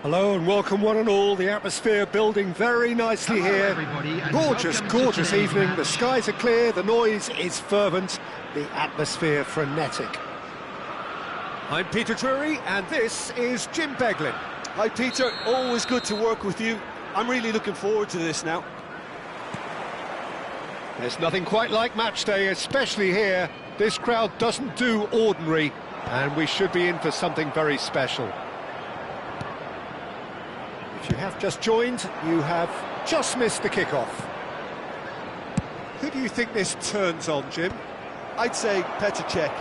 Hello and welcome one and all. The atmosphere building very nicely here. Gorgeous evening. The skies are clear, the noise is fervent, the atmosphere frenetic. I'm Peter Drury and this is Jim Beglin. Hi Peter, always good to work with you. I'm really looking forward to this now. There's nothing quite like match day, especially here. This crowd doesn't do ordinary, and we should be in for something very special. If you have just joined, you have just missed the kickoff. Who do you think this turns on, Jim? I'd say Petr Cech.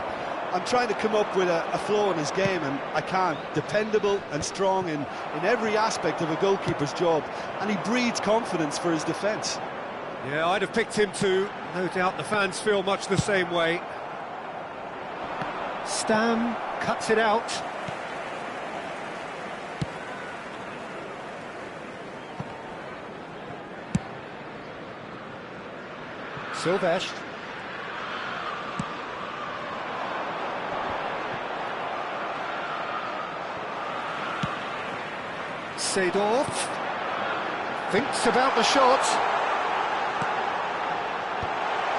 I'm trying to come up with a flaw in his game, and I can't. Dependable and strong in every aspect of a goalkeeper's job, and he breeds confidence for his defence. Yeah, I'd have picked him too. No doubt the fans feel much the same way. Stam cuts it out. Silvestre. Seedorf thinks about the shot.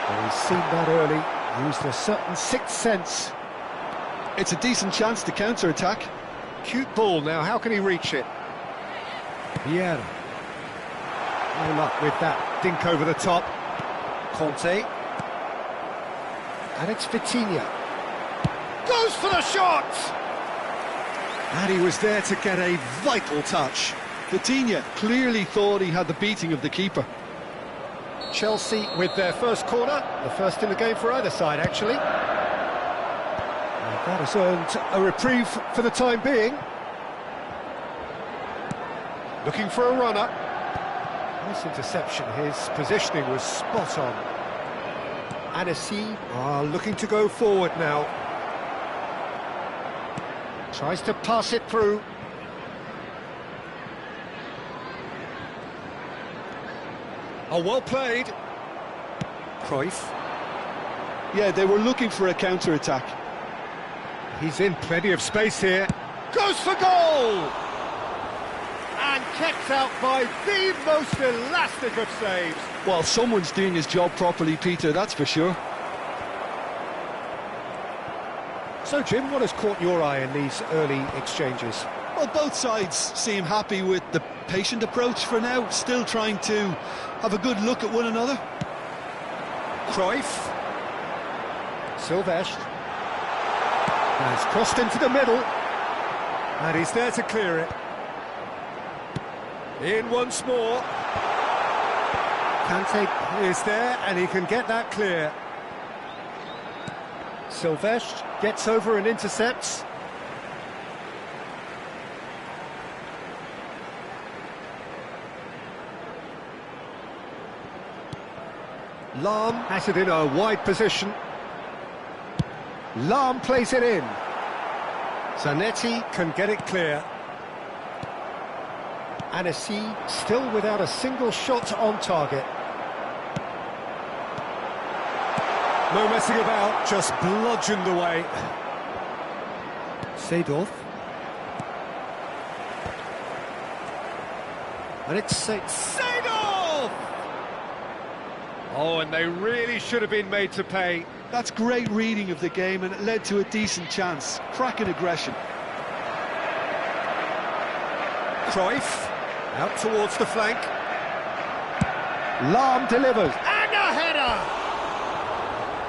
Well, he's seen that early, used a certain sixth sense. It's a decent chance to counter-attack. Cute ball now, how can he reach it? Vieira. No luck with that dink over the top. Conte. And it's Vitinha. Goes for the shot! And he was there to get a vital touch. Vitinha clearly thought he had the beating of the keeper. Chelsea with their first corner, the first in the game for either side, actually. And that has earned a reprieve for the time being. Looking for a runner. Nice interception, his positioning was spot on. Anagata are looking to go forward now. Tries to pass it through. Oh, well played. Cruyff. Yeah, they were looking for a counter-attack. He's in plenty of space here. Goes for goal! And kept out by the most elastic of saves. Well, someone's doing his job properly, Peter, that's for sure. So, Jim, what has caught your eye in these early exchanges? Well, both sides seem happy with the patient approach for now, still trying to have a good look at one another. Cruyff. Silvestre. Has crossed into the middle. And he's there to clear it. In once more. Kante is there and he can get that clear. Silvestre gets over and intercepts. Lahm has it in a wide position. Lahm plays it in. Zanetti can get it clear. Anagata still without a single shot on target. No messing about, just bludgeoned away. Seedorf. And it's Seedorf! Oh, and they really should have been made to pay. That's great reading of the game, and it led to a decent chance. Cracking aggression. Cruyff, out towards the flank. Lahm delivers. And a header!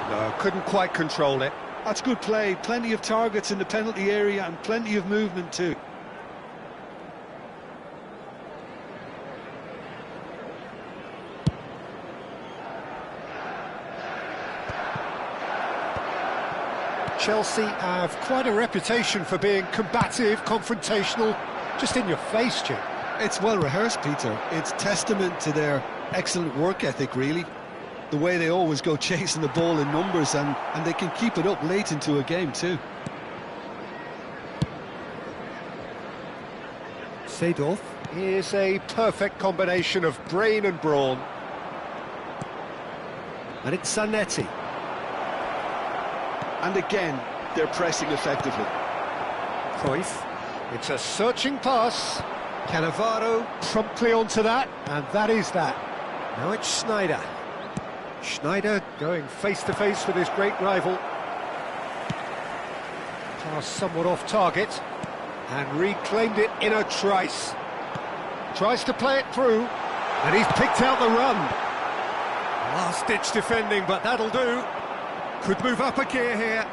No, couldn't quite control it. That's good play. Plenty of targets in the penalty area and plenty of movement too. Chelsea have quite a reputation for being combative, confrontational, just in your face, Jim. It's well rehearsed, Peter. It's testament to their excellent work ethic, really. The way they always go chasing the ball in numbers, and they can keep it up late into a game too. Seedorf is a perfect combination of brain and brawn. And it's Zanetti. And again, they're pressing effectively. Cruyff. It's a searching pass. Cannavaro promptly onto that, and that is that. Now it's Schneider. Schneider going face-to-face with his great rival. Pass somewhat off target, and reclaimed it in a trice. Tries to play it through, and he's picked out the run. Last-ditch defending, but that'll do. Could move up a gear here.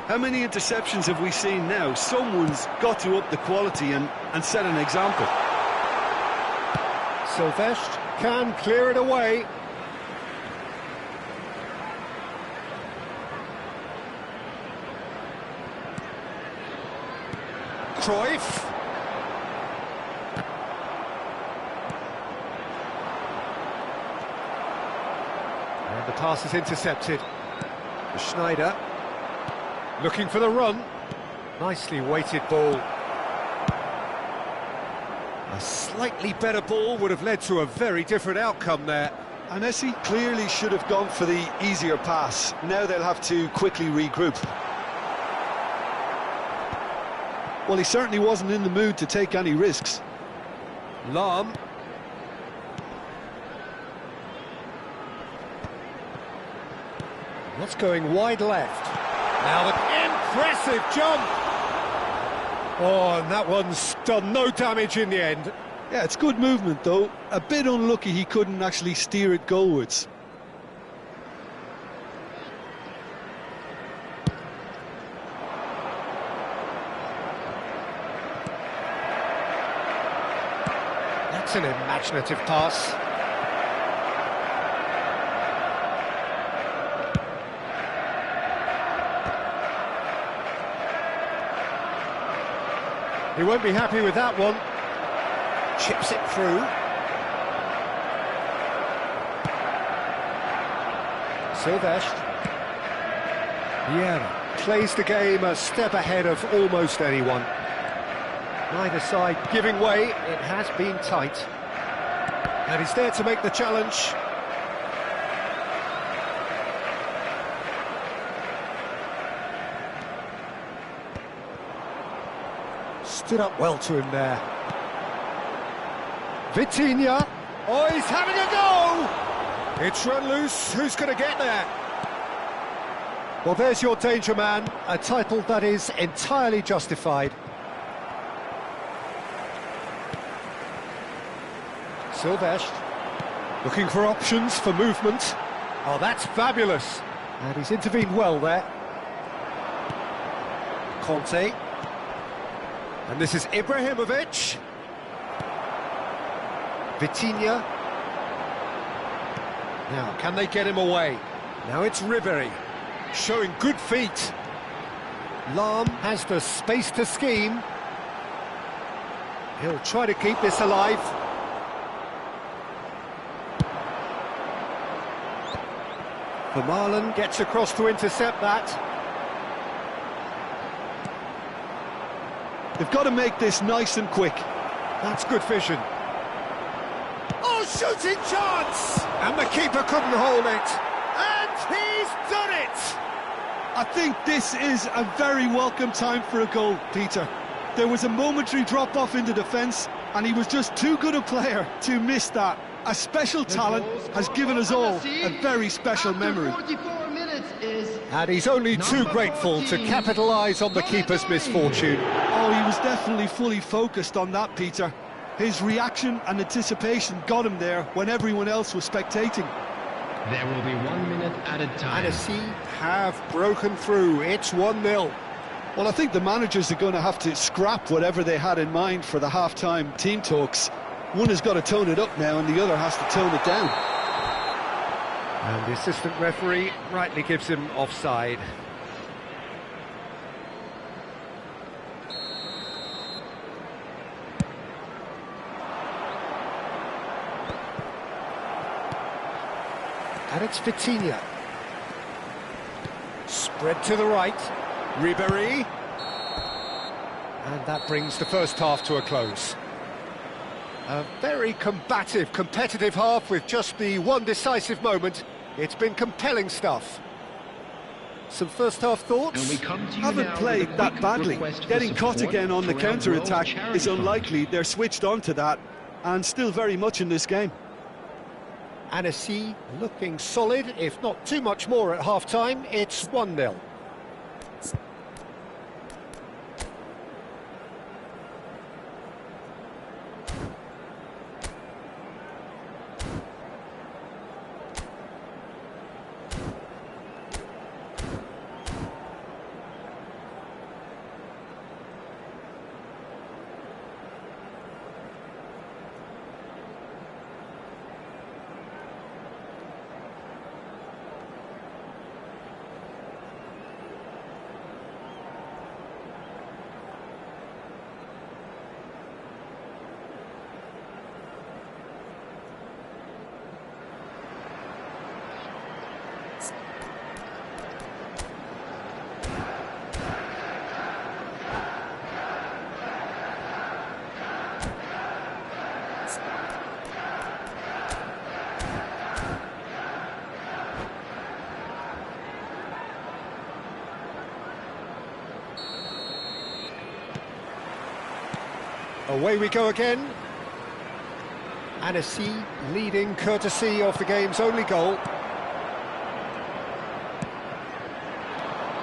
How many interceptions have we seen now? Someone's got to up the quality and set an example. Silvestre can clear it away. Cruyff. And the pass is intercepted. Schneider looking for the run. Nicely weighted ball. A slightly better ball would have led to a very different outcome there. Anesi clearly should have gone for the easier pass. Now they'll have to quickly regroup. Well, he certainly wasn't in the mood to take any risks. Lahm. That's going wide left. Now the impressive jump! Oh, and that one's done no damage in the end. Yeah, it's good movement, though. A bit unlucky he couldn't actually steer it goalwards. That's an imaginative pass. He won't be happy with that one. Chips it through. Silvestre. Vieira plays the game a step ahead of almost anyone. Neither side giving way. It has been tight. And he's there to make the challenge. Stood up well to him there. Vitinha. Oh, he's having a go! It's run loose. Who's going to get there? Well, there's your danger man. A title that is entirely justified. Silvestre. Looking for options for movement. Oh, that's fabulous. And he's intervened well there. Conte. And this is Ibrahimovic. Vitinha. Now, can they get him away? Now it's Ribéry, showing good feet. Lahm has the space to scheme. He'll try to keep this alive. Vermaelen gets across to intercept that. They've got to make this nice and quick. That's good vision. Oh, shooting chance! And the keeper couldn't hold it. And he's done it! I think this is a very welcome time for a goal, Peter. There was a momentary drop-off into defence, and he was just too good a player to miss that. A special talent has given us all a very special memory. And he's only too grateful to capitalise on the keeper's misfortune. Oh, he was definitely fully focused on that, Peter. His reaction and anticipation got him there when everyone else was spectating. There will be 1 minute added time. Annecy have broken through. It's 1-0. Well, I think the managers are going to have to scrap whatever they had in mind for the half-time team talks. One has got to tone it up now and the other has to tone it down. And the assistant referee rightly gives him offside. And it's Vitinha. Spread to the right. Ribéry. And that brings the first half to a close. A very combative, competitive half with just the one decisive moment. It's been compelling stuff. Some first-half thoughts? And we come to you Haven't now with played a that quick badly. request for Getting caught support again on the for our counter-attack World Charity is Fund. unlikely. They're switched on to that and still very much in this game. Annecy looking solid, if not too much more at half-time. It's 1-0. Away we go again. Annecy leading courtesy of the game's only goal.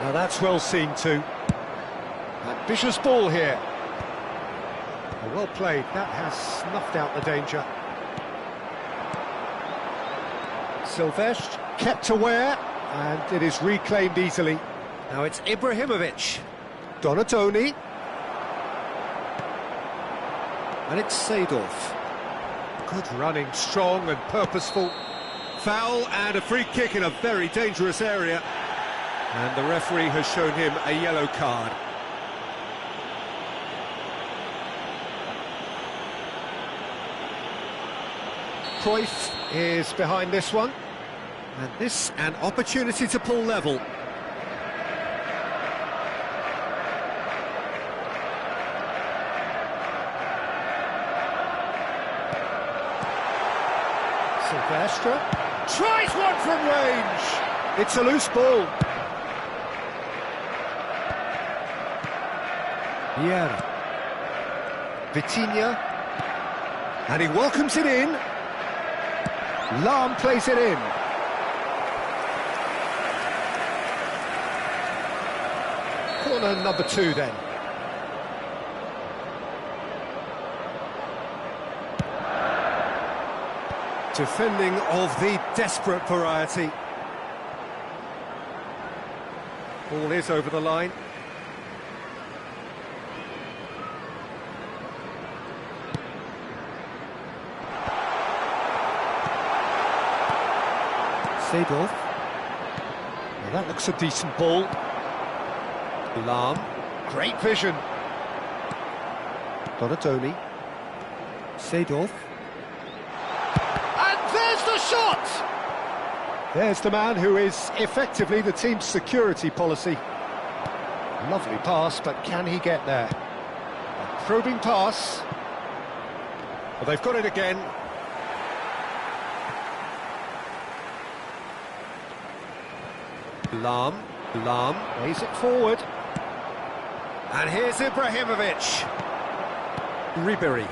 Now that's well seen too. Ambitious ball here. Well played, that has snuffed out the danger. Silvestre kept aware, and it is reclaimed easily. Now it's Ibrahimovic. Donatoni. And it's Seedorf. Good running, strong and purposeful. Foul and a free kick in a very dangerous area. And the referee has shown him a yellow card. Cruyff is behind this one. And this an opportunity to pull level. Silvestre tries one from range. It's a loose ball. Vieira. Vitinha. And he welcomes it in. Lam plays it in. Corner number 2 then. Defending of the desperate variety. Ball is over the line. Seedorf. Well, that looks a decent ball. Lam. Great vision. Donatoni. Seedorf. There's the shot! There's the man who is effectively the team's security policy. Lovely pass, but can he get there? A probing pass. Well, they've got it again. Lam lays it forward. And here's Ibrahimovic. Ribéry.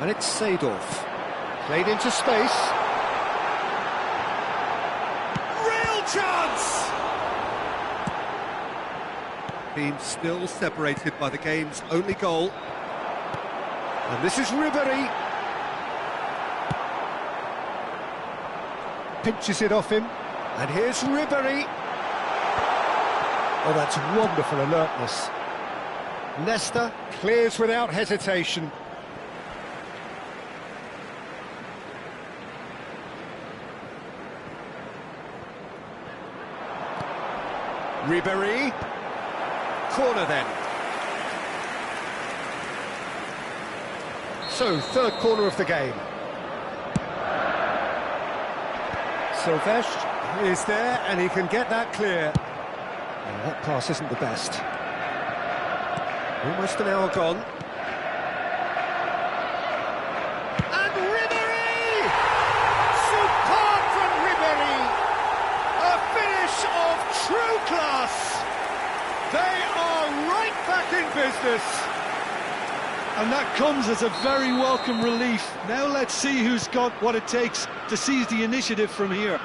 And it's Seedorf. Played into space. Real chance! Team still separated by the game's only goal. And this is Ribéry. Pinches it off him. And here's Ribéry. Oh, that's wonderful alertness. Leicester clears without hesitation. Ribéry. Corner then. So, third corner of the game. Silvestre is there and he can get that clear. And that pass isn't the best. Almost an hour gone. And Ribéry! Superb from Ribéry! A finish They are right back in business. And that comes as a very welcome relief. Now let's see who's got what it takes to seize the initiative from here.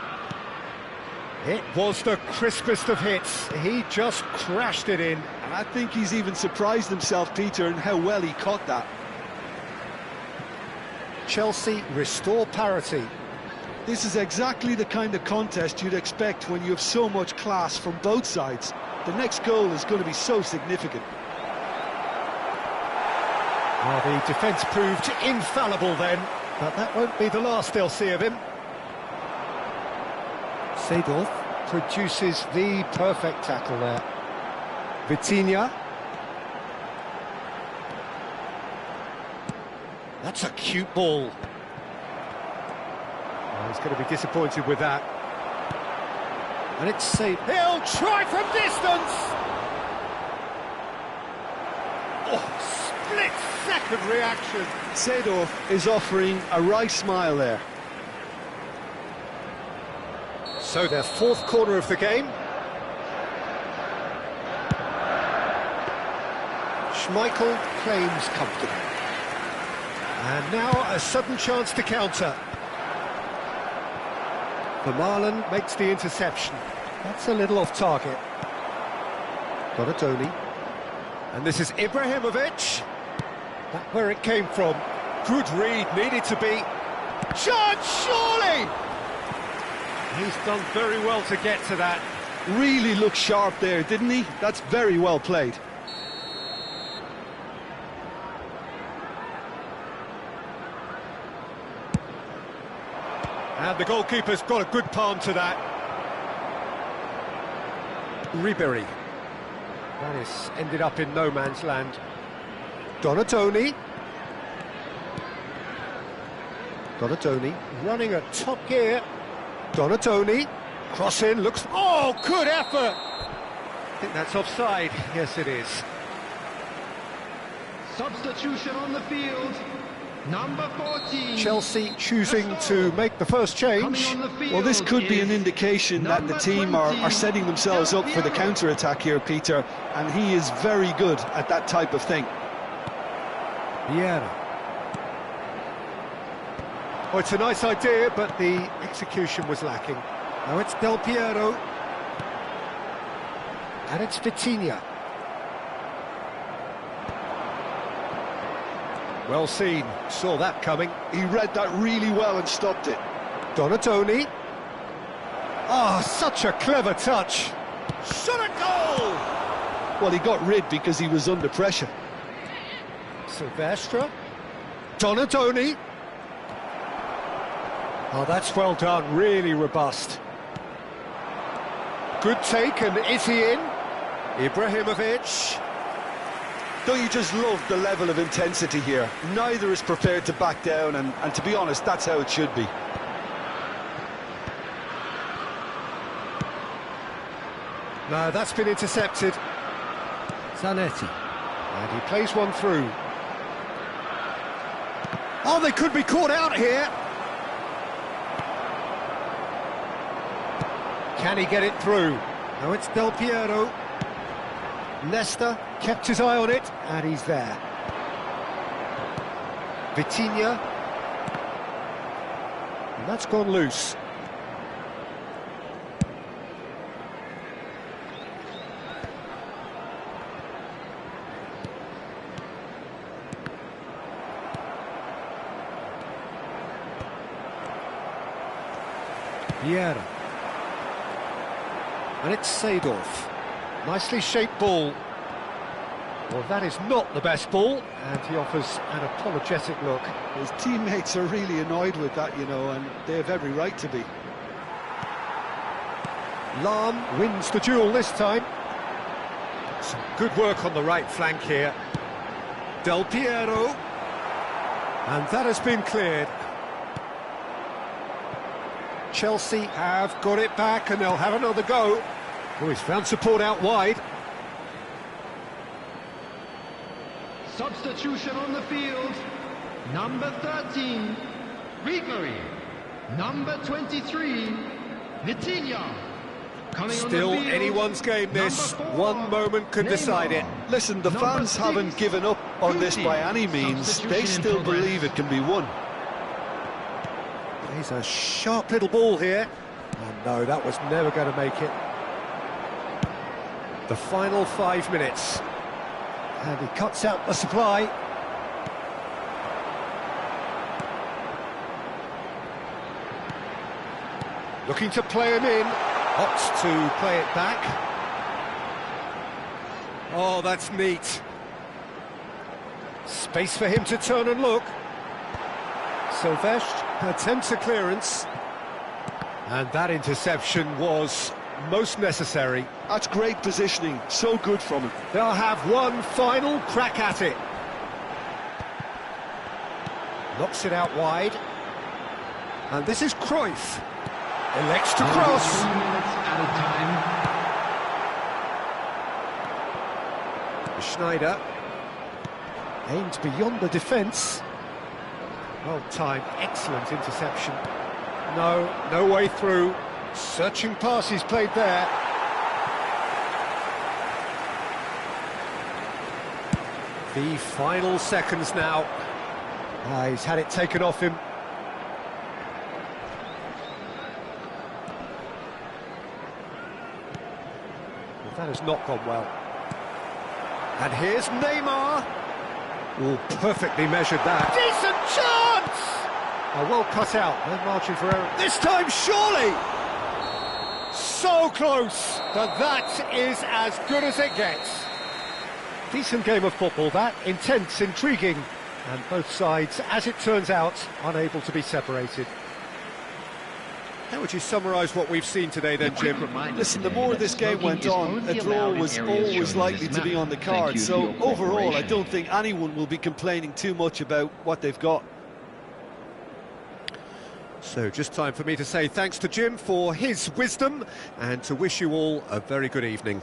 It was the crispest of hits. He just crashed it in. And I think he's even surprised himself, Peter, in how well he caught that. Chelsea restore parity. This is exactly the kind of contest you'd expect when you have so much class from both sides. The next goal is going to be so significant. Well, the defence proved infallible then, but that won't be the last they'll see of him. Seedorf produces the perfect tackle there. Vitinha. That's a cute ball. Oh, he's going to be disappointed with that. And it's safe. He'll try from distance! Oh, split-second reaction. Seedorf is offering a wry smile there. So their fourth corner of the game. Schmeichel claims comfortable. And now a sudden chance to counter. Vermaelen makes the interception. That's a little off target. Donatoni. And this is Ibrahimovic. That's where it came from. Good read, needed to be. Chance, surely! He's done very well to get to that. Really looked sharp there, didn't he? That's very well played. And the goalkeeper's got a good palm to that. Ribery. That is ended up in no man's land. Donatoni. Donatoni running at top gear. Donatoni. Cross in, looks... Oh, good effort! I think that's offside. Yes, it is. Substitution on the field. Number 14. Chelsea choosing to make the first change. Well, this could be an indication that the team are setting themselves up for the counter-attack here, Peter, and he is very good at that type of thing. Vieira. Oh, it's a nice idea, but the execution was lacking. Now it's Del Piero. And it's Vitinha. Well seen, saw that coming. He read that really well and stopped it. Donatoni. Ah, such a clever touch. Shot a goal! Well, he got rid because he was under pressure. Silvestre. Donatoni. Oh, that's well done, really robust. Good take, and is he in? Ibrahimovic. Don't you just love the level of intensity here? Neither is prepared to back down, and to be honest, that's how it should be. No, that's been intercepted. Zanetti. And he plays one through. Oh, they could be caught out here. Can he get it through? Now it's Del Piero. Nesta kept his eye on it, and he's there. Vitinha. And that's gone loose. Vieira. And it's Seedorf. Nicely shaped ball. Well, that is not the best ball, and he offers an apologetic look. His teammates are really annoyed with that, you know, and they have every right to be. Lahm wins the duel this time. Some good work on the right flank here. Del Piero. And that has been cleared. Chelsea have got it back, and they'll have another go. Oh, he's found support out wide. Substitution on the field. Number 13, Ribery. Number 23, Vitinha. Coming on the Still field, anyone's game this. number 4, One moment could decide it. Listen, the Number fans 6, haven't given up on this by any means. Substitution They in still progress. believe it can be won. He's a sharp little ball here. And no, that was never going to make it. The final 5 minutes. And he cuts out the supply. Looking to play him in. Opts to play it back. Oh, that's neat. Space for him to turn and look. Silvestre attempts a clearance. And that interception was most necessary. That's great positioning, so good from him. They'll have one final crack at it. Knocks it out wide. And this is Cruyff. Elects to cross. 2 minutes added time. Schneider. Aimed beyond the defence. Well timed, excellent interception. No way through. Searching passes played there. The final seconds now. He's had it taken off him. Well, that has not gone well. And here's Neymar. Oh, perfectly measured that. Decent chance! Oh, well cut out. No margin for error. This time, surely! So close, but that is as good as it gets. Decent game of football, that. Intense, intriguing. And both sides, as it turns out, unable to be separated. How would you summarise what we've seen today then, Jim? Listen, the more this game went on, a draw was always likely to be on the card. So overall, I don't think anyone will be complaining too much about what they've got. So just time for me to say thanks to Jim for his wisdom and to wish you all a very good evening.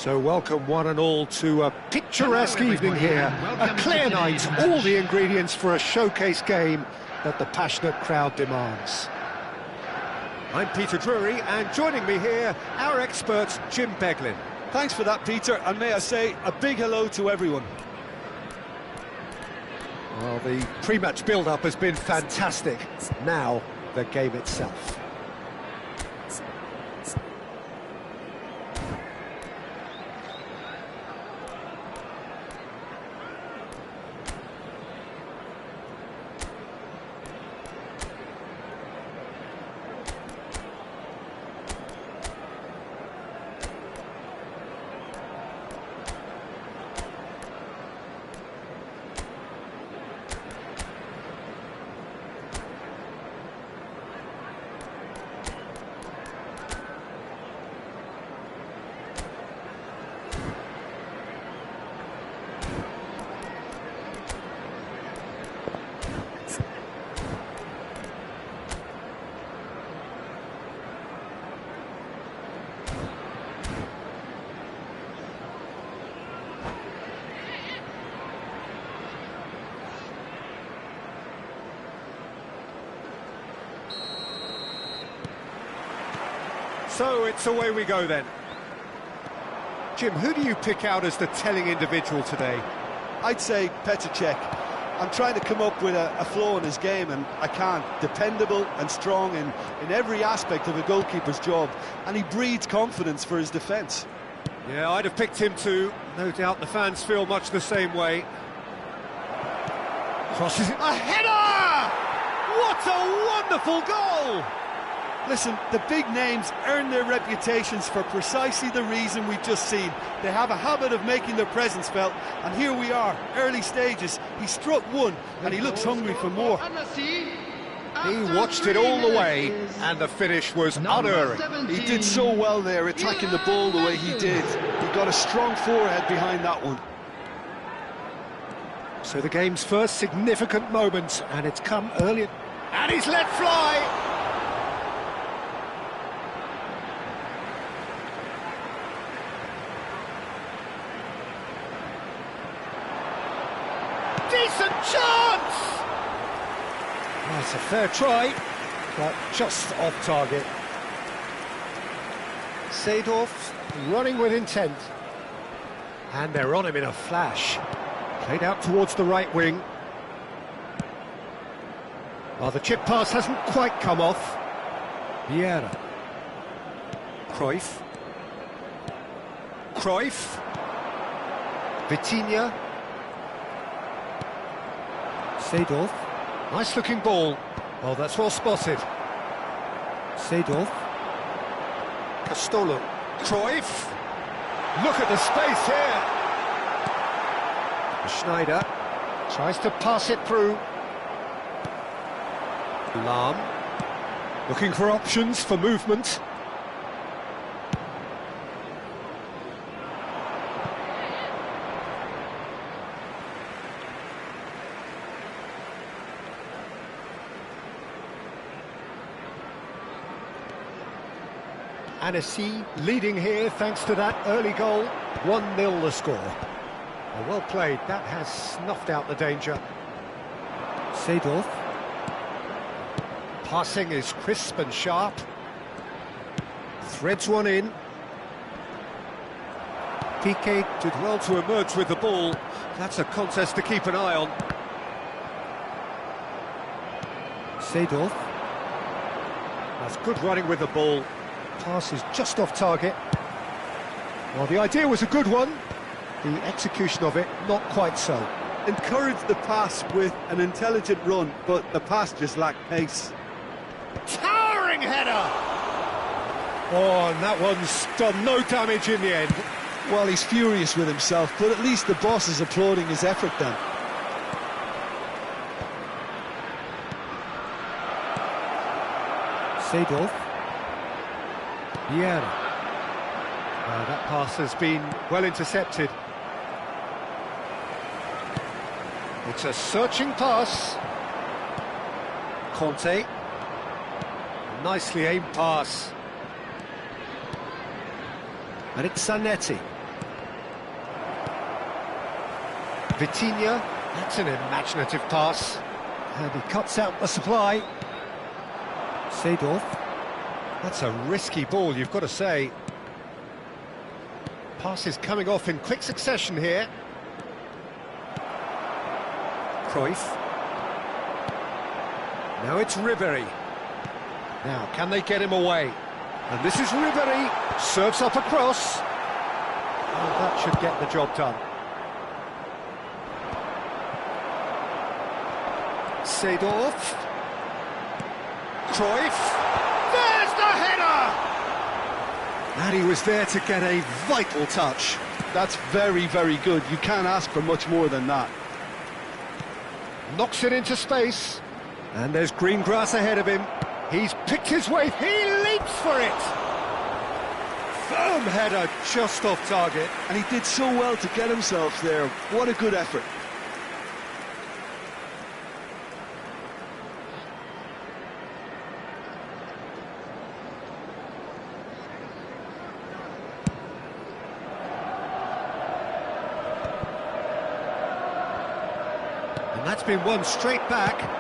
So welcome one and all to a picturesque evening here, a clear night, all the ingredients for a showcase game that the passionate crowd demands. I'm Peter Drury, and joining me here, our expert Jim Beglin. Thanks for that, Peter, and may I say a big hello to everyone. Well, the pre-match build-up has been fantastic. Now, the game itself. So it's away we go then. Jim, who do you pick out as the telling individual today? I'd say Petr Cech. I'm trying to come up with a flaw in his game, and I can't. Dependable and strong in every aspect of a goalkeeper's job, and he breeds confidence for his defence. Yeah, I'd have picked him too. No doubt the fans feel much the same way. Crosses it. A header! What a wonderful goal! Listen, the big names earn their reputations for precisely the reason we've just seen. They have a habit of making their presence felt, and here we are, early stages. He struck one, and he looks hungry for more. He watched it all the way, and the finish was unerring. He did so well there, attacking the ball the way he did. He got a strong forehead behind that one. So the game's first significant moment, and it's come early. And he's let fly! Decent chance! Well, it's a fair try, but just off target. Seedorf running with intent. And they're on him in a flash. Played out towards the right wing. Well, the chip pass hasn't quite come off. Vieira. Cruyff. Vitinha. Seedorf. Nice looking ball. Oh, that's well spotted. Seedorf. Castolo. Cruyff. Look at the space here. Schneider tries to pass it through. Lahm. Looking for options for movement. Anagata leading here thanks to that early goal. 1-0 the score. Well played, that has snuffed out the danger. Seedorf. Passing is crisp and sharp. Threads one in. Piqué did well to emerge with the ball. That's a contest to keep an eye on. Seedorf. That's good running with the ball. Pass is just off target. Well, the idea was a good one. The execution of it, not quite so. Encouraged the pass with an intelligent run, but the pass just lacked pace. Towering header! Oh, and that one's done no damage in the end. Well, he's furious with himself, but at least the boss is applauding his effort then. Seedorf. Vieira. That pass has been well intercepted. It's a searching pass. Conte. Nicely aimed pass. And it's Zanetti. Vitinha, that's an imaginative pass. And he cuts out the supply. Seedorf. That's a risky ball, you've got to say. Passes coming off in quick succession here. Cruyff. Now it's Ribéry. Now, can they get him away? And this is Ribéry, serves up a cross. Oh, that should get the job done. Seedorf. Cruyff. There's the header! And he was there to get a vital touch. That's very, very good. You can't ask for much more than that. Knocks it into space. And there's green grass ahead of him. He's picked his way. He leaps for it. Firm header just off target. And he did so well to get himself there. What a good effort. And that's been won straight back.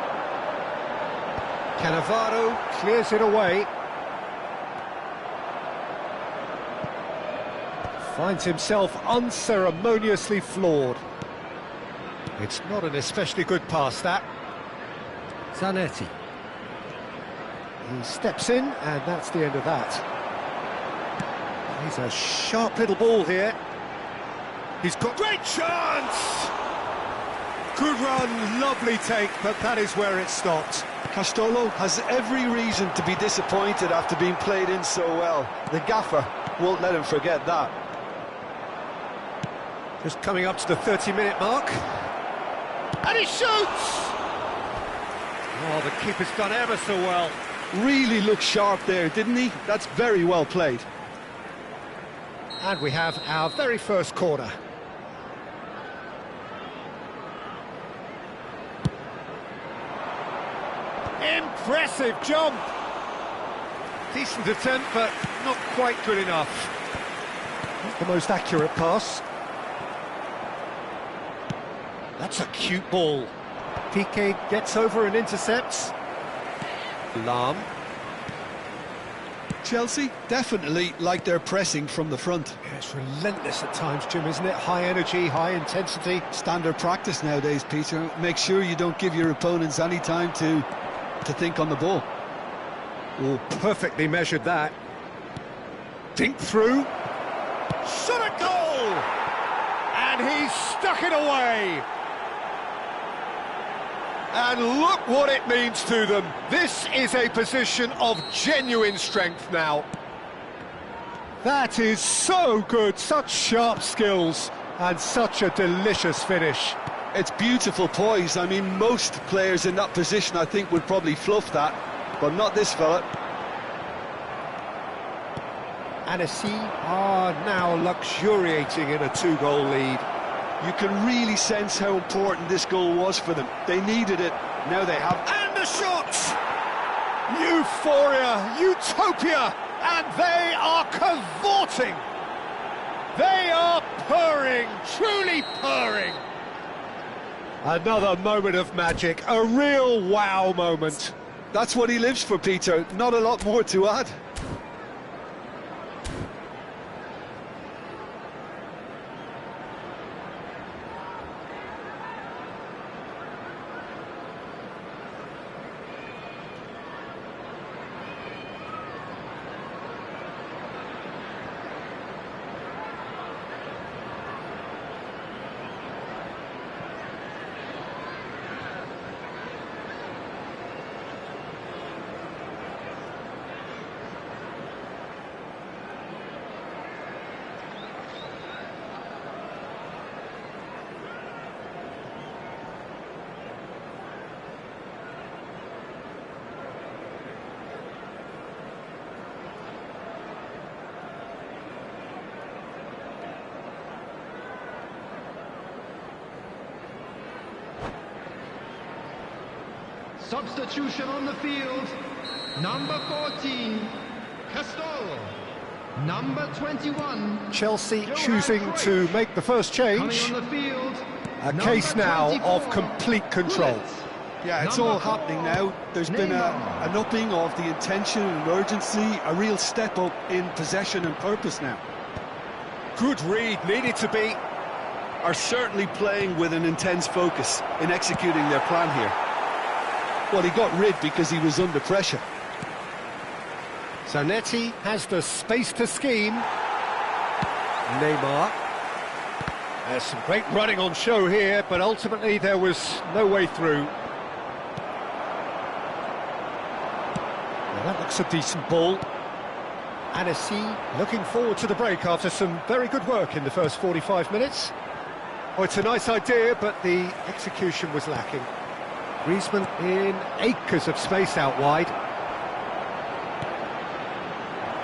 Cannavaro clears it away. Finds himself unceremoniously floored. It's not an especially good pass, that. Zanetti. He steps in, and that's the end of that. He's a sharp little ball here. He's got great chance! Good run, lovely take, but that is where it stopped. Castolo has every reason to be disappointed after being played in so well. The gaffer won't let him forget that. Just coming up to the 30-minute mark. And he shoots! Oh, the keeper's done ever so well. Really looked sharp there, didn't he? That's very well played. And we have our very first corner. Impressive jump! Decent attempt, but not quite good enough. Not the most accurate pass. That's a cute ball. Piqué gets over and intercepts. Lahm. Chelsea definitely like their pressing from the front. Yeah, it's relentless at times, Jim, isn't it? High energy, high intensity. Standard practice nowadays, Peter. Make sure you don't give your opponents any time to think on the ball. Oh, perfectly measured that. Dink through. Shot a goal! And he's stuck it away. And look what it means to them. This is a position of genuine strength now. That is so good, such sharp skills, and such a delicious finish. It's beautiful poise. I mean, most players in that position, I think, would probably fluff that, but not this fella. Annecy are now luxuriating in a two-goal lead. You can really sense how important this goal was for them. They needed it, now they have. And a shot! Euphoria, utopia, and they are cavorting. They are purring, truly purring. Another moment of magic, a real wow moment. That's what he lives for, Peter. Not a lot more to add. Substitution on the field. Number 14, Castolo. Number 21, Chelsea choosing to make the first change. coming on the field. A case now of complete control. Yeah, it's all happening now. There's been an upping of the intention and urgency, a real step up in possession and purpose now. Good read, needed to be. Are certainly playing with an intense focus in executing their plan here. Well, he got rid because he was under pressure. Zanetti has the space to scheme. Neymar. There's some great running on show here, but ultimately there was no way through. Well, that looks a decent ball. Anagata looking forward to the break after some very good work in the first 45 minutes. Oh, it's a nice idea, but the execution was lacking. Griezmann in acres of space out wide.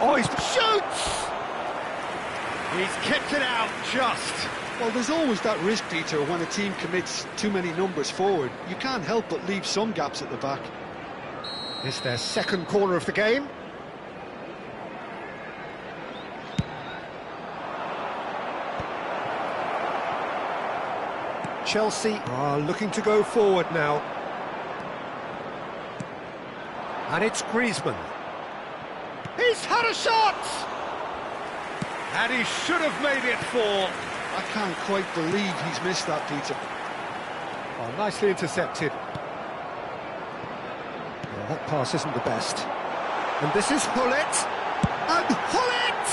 Oh, he shoots! He's kept it out just. Well, there's always that risk, Peter, when a team commits too many numbers forward. You can't help but leave some gaps at the back. It's their second corner of the game. Chelsea are looking to go forward now. And it's Griezmann. He's had a shot! And he should have made it fall. I can't quite believe he's missed that, Peter. Oh, nicely intercepted. Well, that pass isn't the best. And this is Hullet. And Hullet!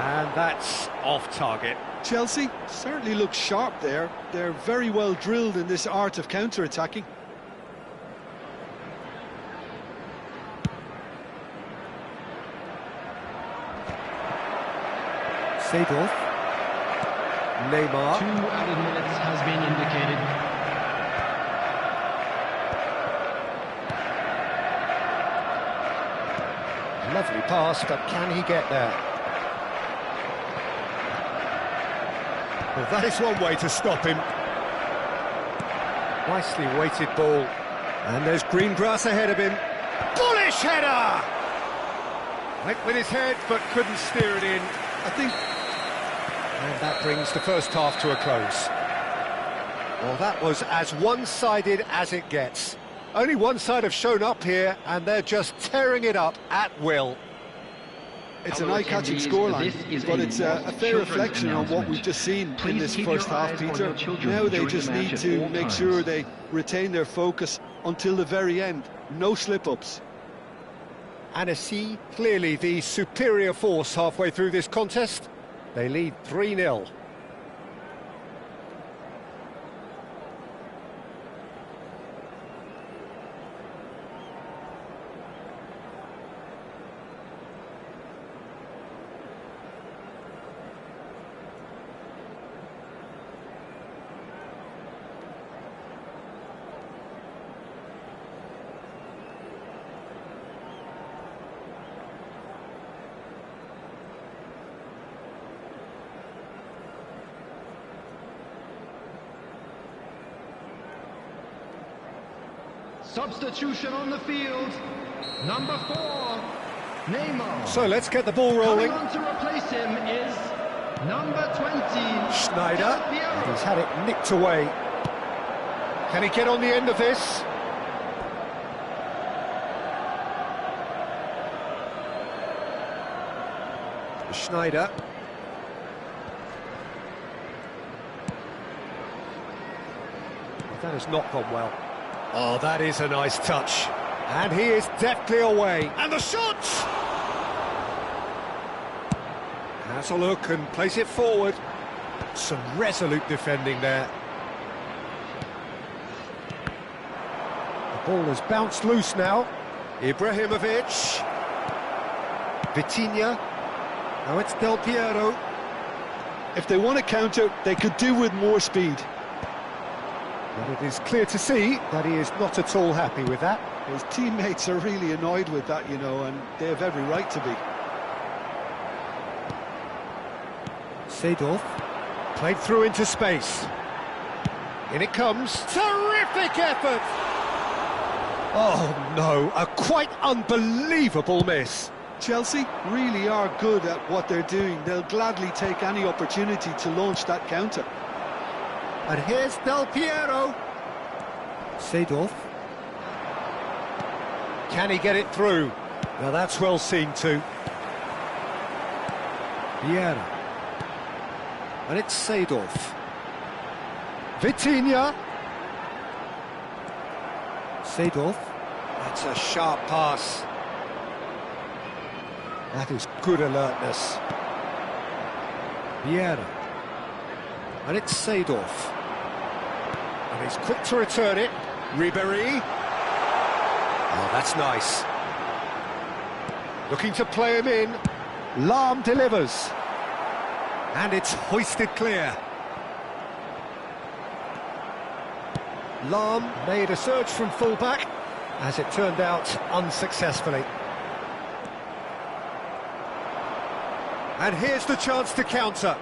And that's off target. Chelsea certainly looks sharp there. They're very well drilled in this art of counter-attacking. Seedorf. Neymar. 2 added minutes has been indicated. Lovely pass, but can he get there? Well, that is one way to stop him. Nicely weighted ball. And there's green grass ahead of him. Bullish header! Went with his head, but couldn't steer it in. I think... And that brings the first half to a close. Well, that was as one-sided as it gets. Only one side have shown up here, and they're just tearing it up at will. It's an eye-catching scoreline, but it's a fair reflection on what we've just seen in this first half, Peter. Now they just need to make sure they retain their focus until the very end. No slip-ups. Anagata, clearly the superior force halfway through this contest. They lead 3-0. Substitution on the field. Number 4, Neymar. So let's get the ball rolling. Coming on to replace him is number 20, Schneider. And he's had it nicked away. Can he get on the end of this? Schneider. That has not gone well. Oh, that is a nice touch. And he is deftly away. And the shot! Has a look and plays it forward. Some resolute defending there. The ball has bounced loose now. Ibrahimovic. Vitinha. Now it's Del Piero. If they want to counter, they could do with more speed. But it is clear to see that he is not at all happy with that. His teammates are really annoyed with that, you know, and they have every right to be. Seedorf played through into space. In it comes. Terrific effort! Oh no, a quite unbelievable miss. Chelsea really are good at what they're doing. They'll gladly take any opportunity to launch that counter. And here's Del Piero. Seedorf. Can he get it through? Now that's well seen too. Vieira. And it's Seedorf. Vitinha. Seedorf. That's a sharp pass. That is good alertness. Vieira. And it's Seedorf. And he's quick to return it. Ribéry. Oh, that's nice. Looking to play him in. Lahm delivers. And it's hoisted clear. Lahm made a surge from fullback, as it turned out unsuccessfully. And here's the chance to counter.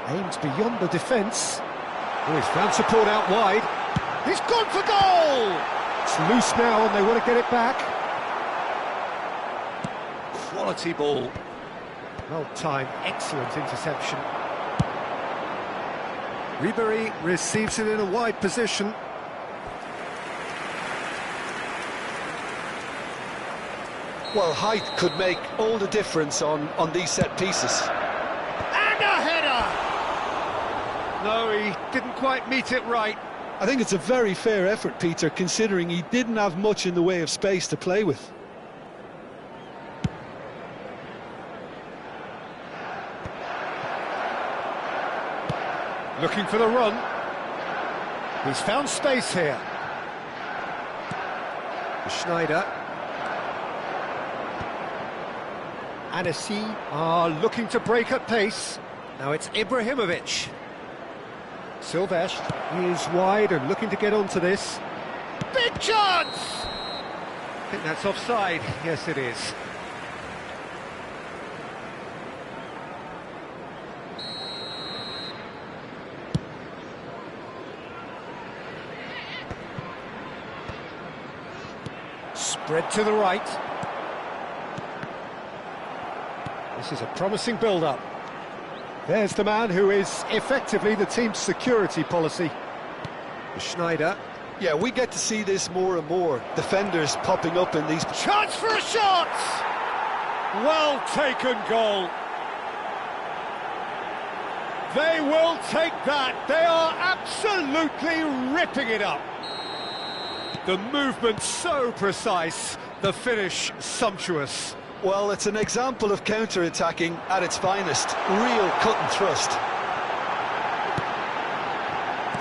Aims beyond the defence. Oh, he's found support out wide. He's gone for goal! It's loose now and they want to get it back. Quality ball. Well timed, excellent interception. Ribéry receives it in a wide position. Well, height could make all the difference on these set pieces. And a header! No, he didn't quite meet it right. I think it's a very fair effort, Peter, considering he didn't have much in the way of space to play with. Looking for the run. He's found space here. Schneider. Anasi are looking to break at pace. Now it's Ibrahimovic. Silvestre is wide and looking to get onto this. Big chance! I think that's offside. Yes, it is. Spread to the right. This is a promising build-up. There's the man who is effectively the team's security policy. Schneider. Yeah, we get to see this more and more. Defenders popping up in these... Chance for a shot! Well taken goal. They will take that. They are absolutely ripping it up. The movement so precise, the finish sumptuous. Well, it's an example of counter-attacking at its finest. Real cut and thrust.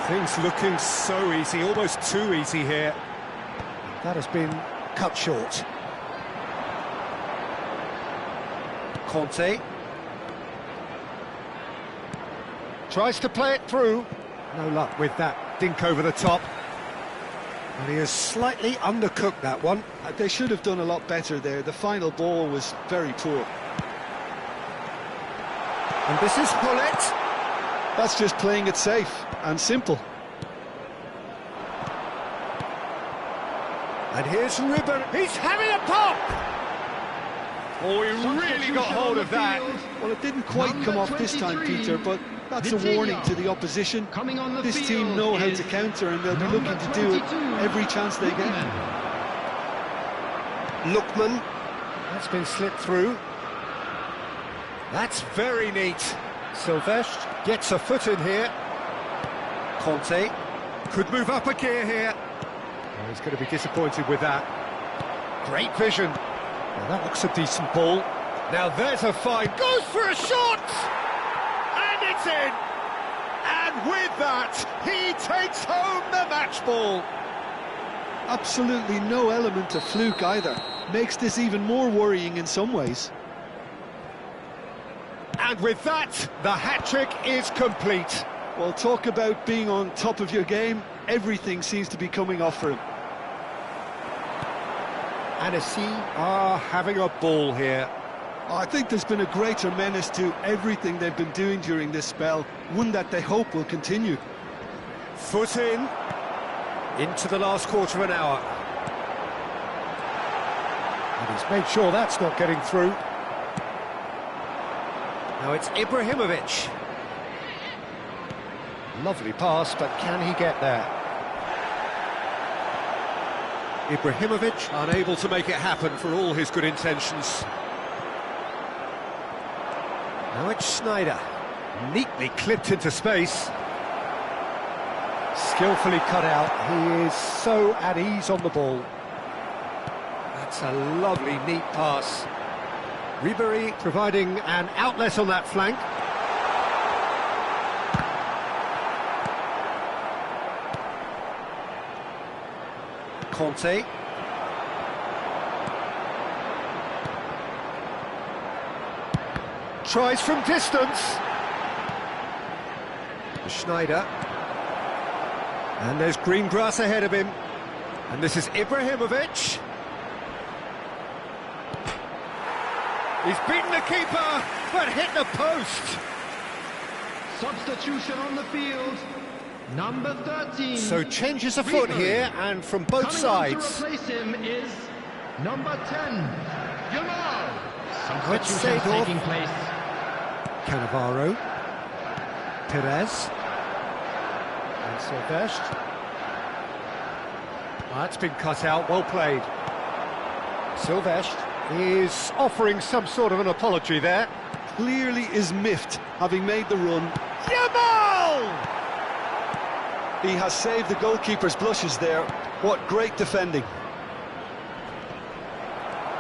Things looking so easy, almost too easy here. That has been cut short. Conte. Tries to play it through. No luck with that dink over the top. And he has slightly undercooked that one. They should have done a lot better there. The final ball was very poor. And this is Hullet. That's just playing it safe and simple. And here's Ribéry. He's having a pop! Oh, he really got hold of that. Well, it didn't quite come off this time, Peter, but that's a warning to the opposition. This team know how to counter and they'll be looking to do it every chance they get. Lookman. That's been slipped through. That's very neat. Silvestre gets a foot in here. Conte could move up a gear here. Oh, he's going to be disappointed with that. Great vision. Well, that looks a decent ball. Now there's a fine. Goes for a shot! And it's in! And with that, he takes home the match ball. Absolutely no element of fluke either. Makes this even more worrying in some ways. And with that, the hat-trick is complete. Well, talk about being on top of your game. Everything seems to be coming off for him. Annecy are having a ball here. I think there's been a greater menace to everything they've been doing during this spell, one that they hope will continue. Foot in, into the last quarter of an hour. And he's made sure that's not getting through. Now it's Ibrahimovic. Lovely pass, but can he get there? Ibrahimovic unable to make it happen for all his good intentions. Now it's Schneider, neatly clipped into space. Skillfully cut out, he is so at ease on the ball. That's a lovely, neat pass. Ribéry providing an outlet on that flank. Conte. Tries from distance. Schneider. And there's green grass ahead of him. And this is Ibrahimovic. He's beaten the keeper, but hit the post. Substitution on the field. Number 13. So changes afoot here, and from both sides. Coming on to replace him is number 10, Yamal. Let's Substitution say taking place. Cannavaro. Perez. And Silvestre. That's been cut out, well played. Silvestre is offering some sort of an apology there. Clearly is miffed, having made the run. Yamal! He has saved the goalkeeper's blushes there. What great defending.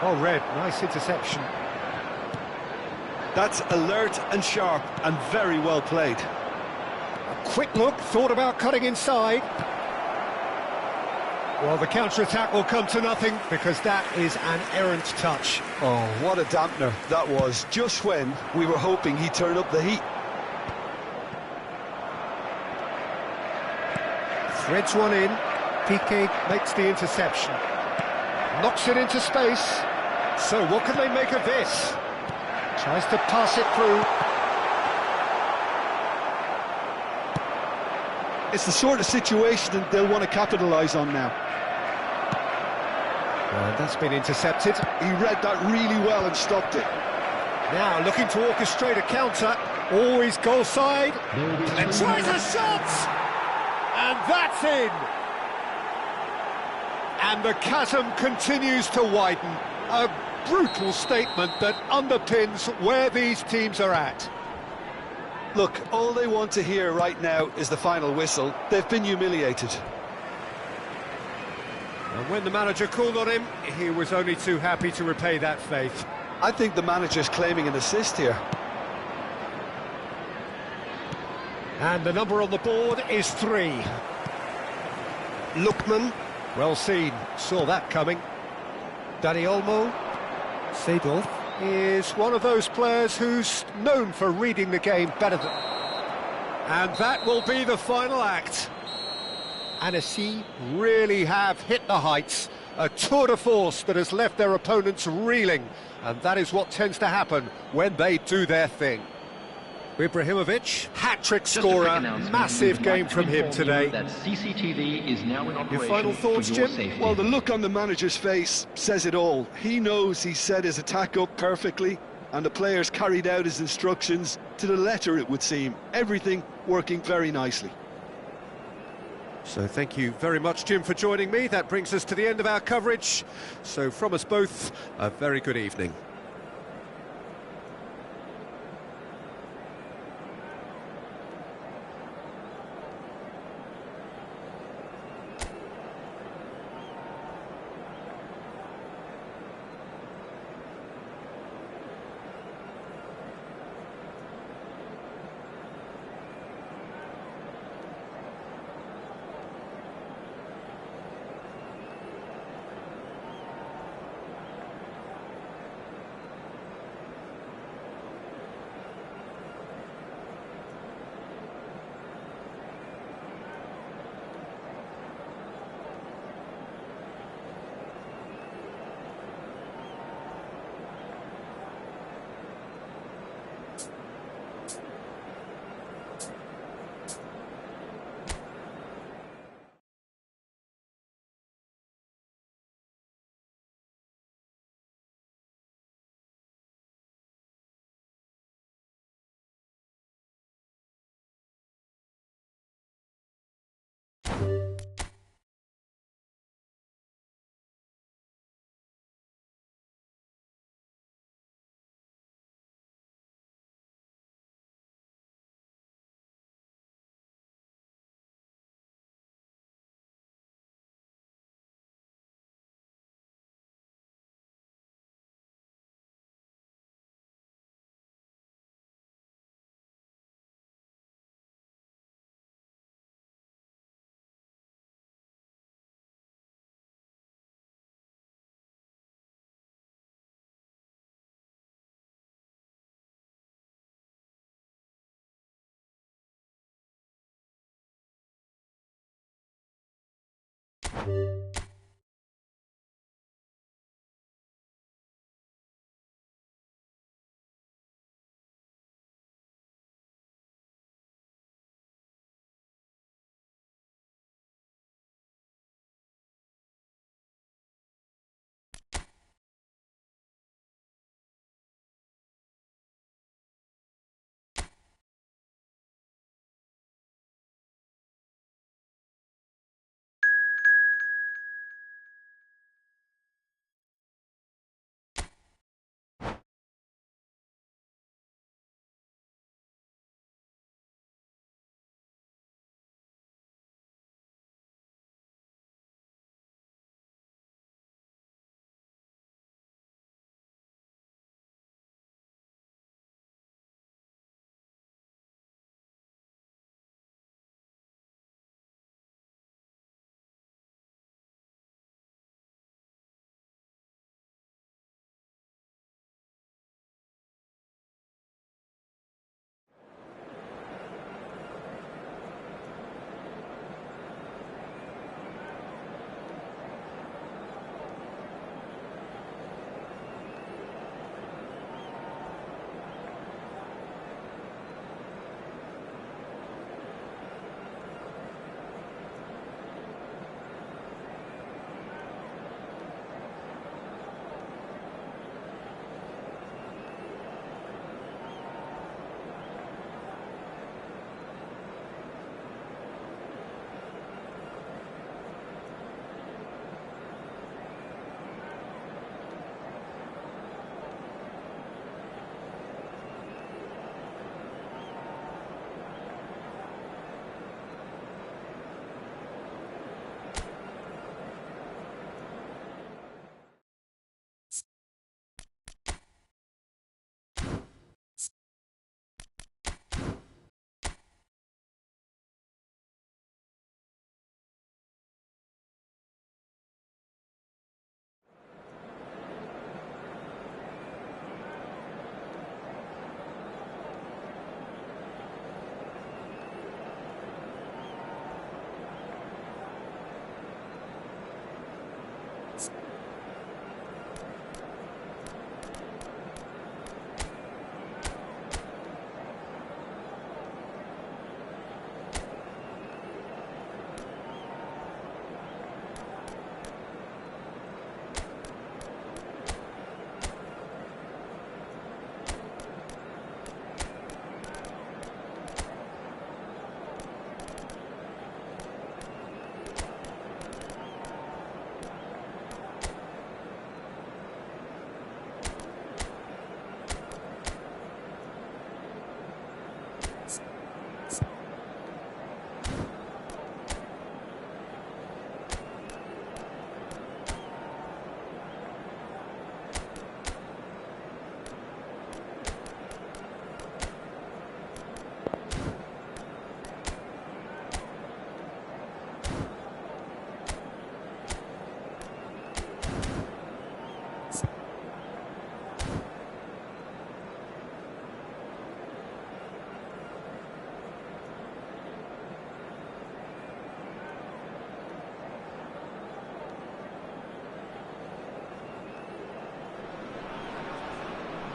Oh, Red, nice interception. That's alert and sharp and very well played. A quick look, thought about cutting inside. Well, the counter-attack will come to nothing because that is an errant touch. Oh, what a dampener that was, just when we were hoping he'd turn up the heat. Threads one in, Piqué makes the interception. Knocks it into space. So what can they make of this? Tries to pass it through. It's the sort of situation that they'll want to capitalise on now. And that's been intercepted. He read that really well and stopped it. Now looking to orchestrate a counter. Always goal side. And tries a shot! And that's in! And the chasm continues to widen. A brutal statement that underpins where these teams are at. Look, all they want to hear right now is the final whistle. They've been humiliated. And when the manager called on him, he was only too happy to repay that faith. I think the manager's claiming an assist here. And the number on the board is 3. Lookman, well seen, saw that coming. Dani Olmo, Seedorf is one of those players who's known for reading the game better than... And that will be the final act. Annecy really have hit the heights, a tour de force that has left their opponents reeling, and that is what tends to happen when they do their thing. Ibrahimovic, hat-trick scorer, massive game from him today. That CCTV is now in operation. Your final thoughts, for your Jim? safety. Well, the look on the manager's face says it all. He knows he set his attack up perfectly, and the players carried out his instructions to the letter, it would seem. Everything working very nicely. So thank you very much, Jim, for joining me. That brings us to the end of our coverage. So from us both, a very good evening.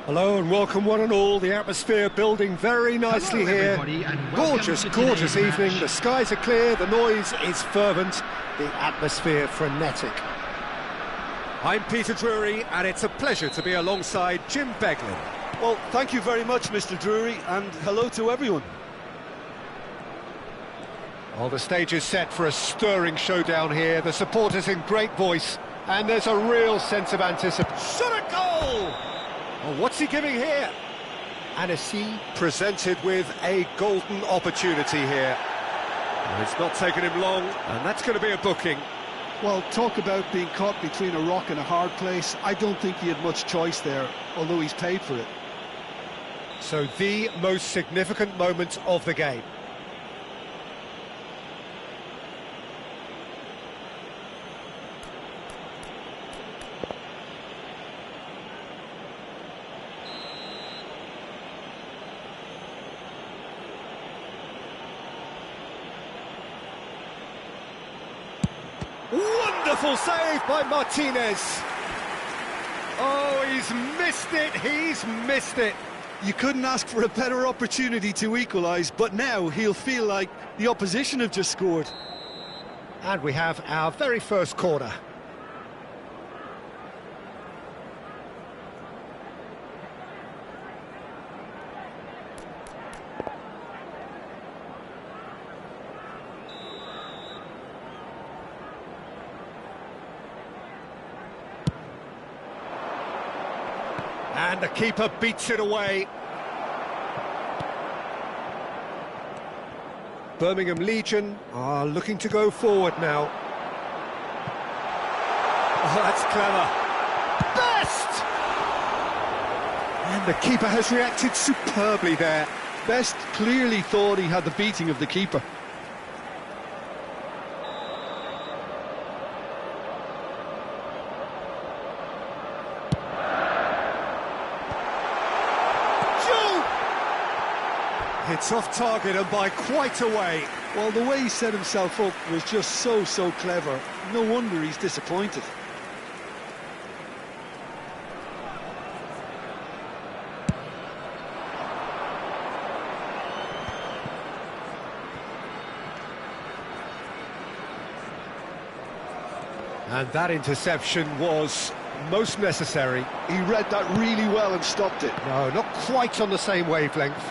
Hello and welcome one and all. The atmosphere building very nicely here. Gorgeous, gorgeous evening. The skies are clear, the noise is fervent, the atmosphere frenetic. I'm Peter Drury and it's a pleasure to be alongside Jim Beglin. Well, thank you very much, Mr. Drury, and hello to everyone. Well, the stage is set for a stirring showdown here. The supporters in great voice, and there's a real sense of anticipation. Shot a goal! Oh, what's he giving here? Anagata presented with a golden opportunity here. And it's not taken him long, and that's going to be a booking. Well, talk about being caught between a rock and a hard place. I don't think he had much choice there, although he's paid for it. So the most significant moment of the game. Wonderful save by Martinez. Oh, he's missed it. You couldn't ask for a better opportunity to equalise, but now he'll feel like the opposition have just scored. And we have our very first corner. And the keeper beats it away. Birmingham Legion are looking to go forward now. Oh, that's clever. Best! And the keeper has reacted superbly there. Best clearly thought he had the beating of the keeper. It's off target and by quite a way. Well, the way he set himself up was just so clever. No wonder he's disappointed. And that interception was most necessary. He read that really well and stopped it. No, not quite on the same wavelength.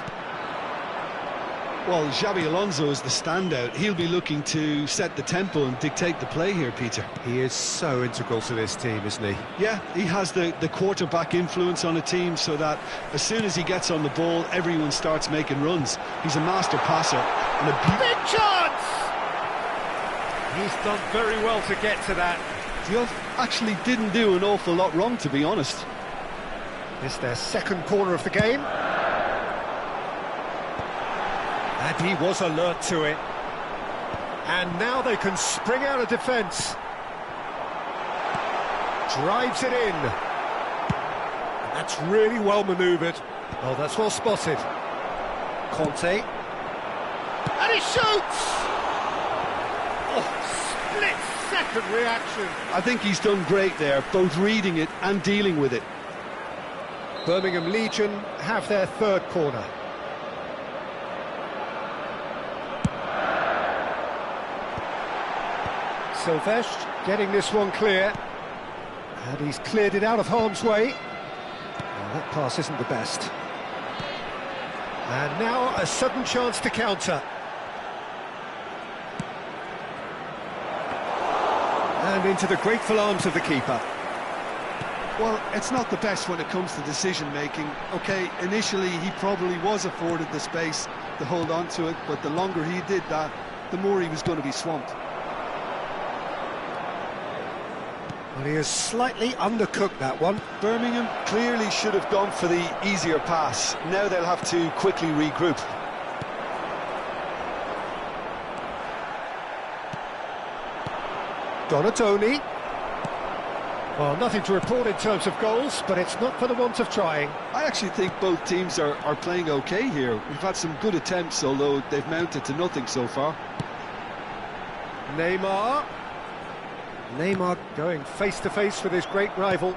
Well, Xabi Alonso is the standout. He'll be looking to set the tempo and dictate the play here, Peter. He is so integral to this team, isn't he? Yeah, he has the quarterback influence on a team so that as soon as he gets on the ball, everyone starts making runs. He's a master passer. And a big chance! He's done very well to get to that. Diouf actually didn't do an awful lot wrong, to be honest. It's their second corner of the game. And he was alert to it. And now they can spring out of defence. Drives it in. And that's really well manoeuvred. Oh, that's well spotted. Conte. And he shoots! Oh, split-second reaction. I think he's done great there, both reading it and dealing with it. Birmingham Legion have their third corner. Silvestre getting this one clear, and he's cleared it out of harm's way. Well, that pass isn't the best. And now a sudden chance to counter. And into the grateful arms of the keeper. Well, it's not the best when it comes to decision-making. OK, initially he probably was afforded the space to hold on to it, but the longer he did that, the more he was going to be swamped. Well, he has slightly undercooked that one. Birmingham clearly should have gone for the easier pass. Now they'll have to quickly regroup. Donatoni. Well, nothing to report in terms of goals, but it's not for the want of trying. I actually think both teams are playing OK here. We've had some good attempts, although they've mounted to nothing so far. Neymar going face-to-face with his great rival.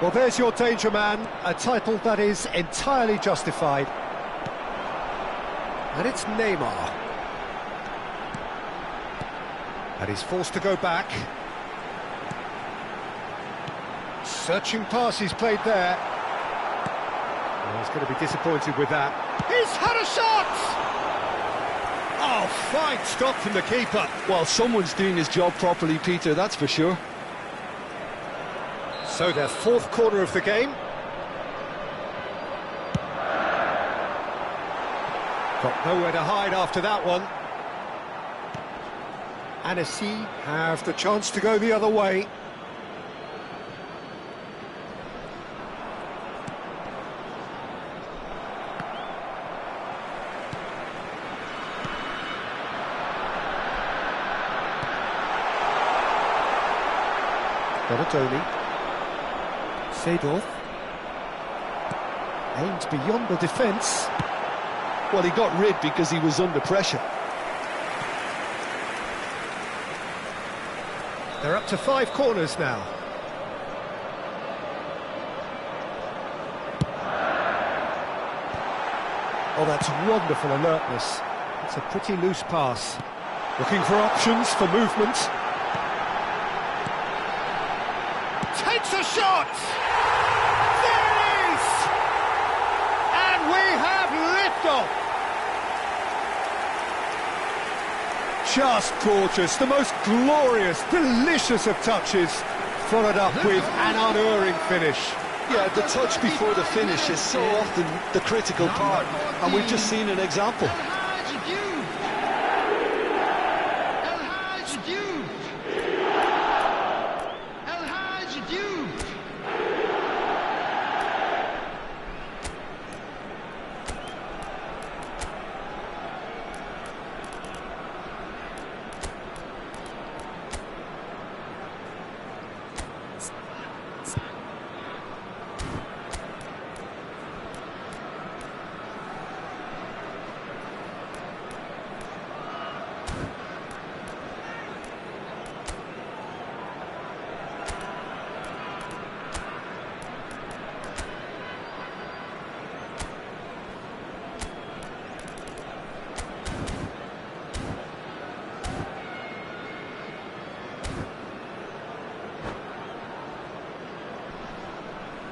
Well, there's your danger man, a title that is entirely justified. And it's Neymar. And he's forced to go back. Searching pass he's played there. Well, he's going to be disappointed with that. He's had a shot! Oh, fine stop from the keeper. Well, someone's doing his job properly, Peter, that's for sure. So their fourth corner of the game. Got nowhere to hide after that one. Annecy have the chance to go the other way. Donatoni. Seedorf. Aims beyond the defence. Well, he got rid because he was under pressure. They're up to 5 corners now. Oh, that's wonderful alertness. It's a pretty loose pass. Looking for options for movement. Takes a shot! There it is! And we have liftoff! Just gorgeous, the most glorious, delicious of touches, followed up with an unerring finish. Yeah, the touch before the finish is so often the critical part, and we've just seen an example.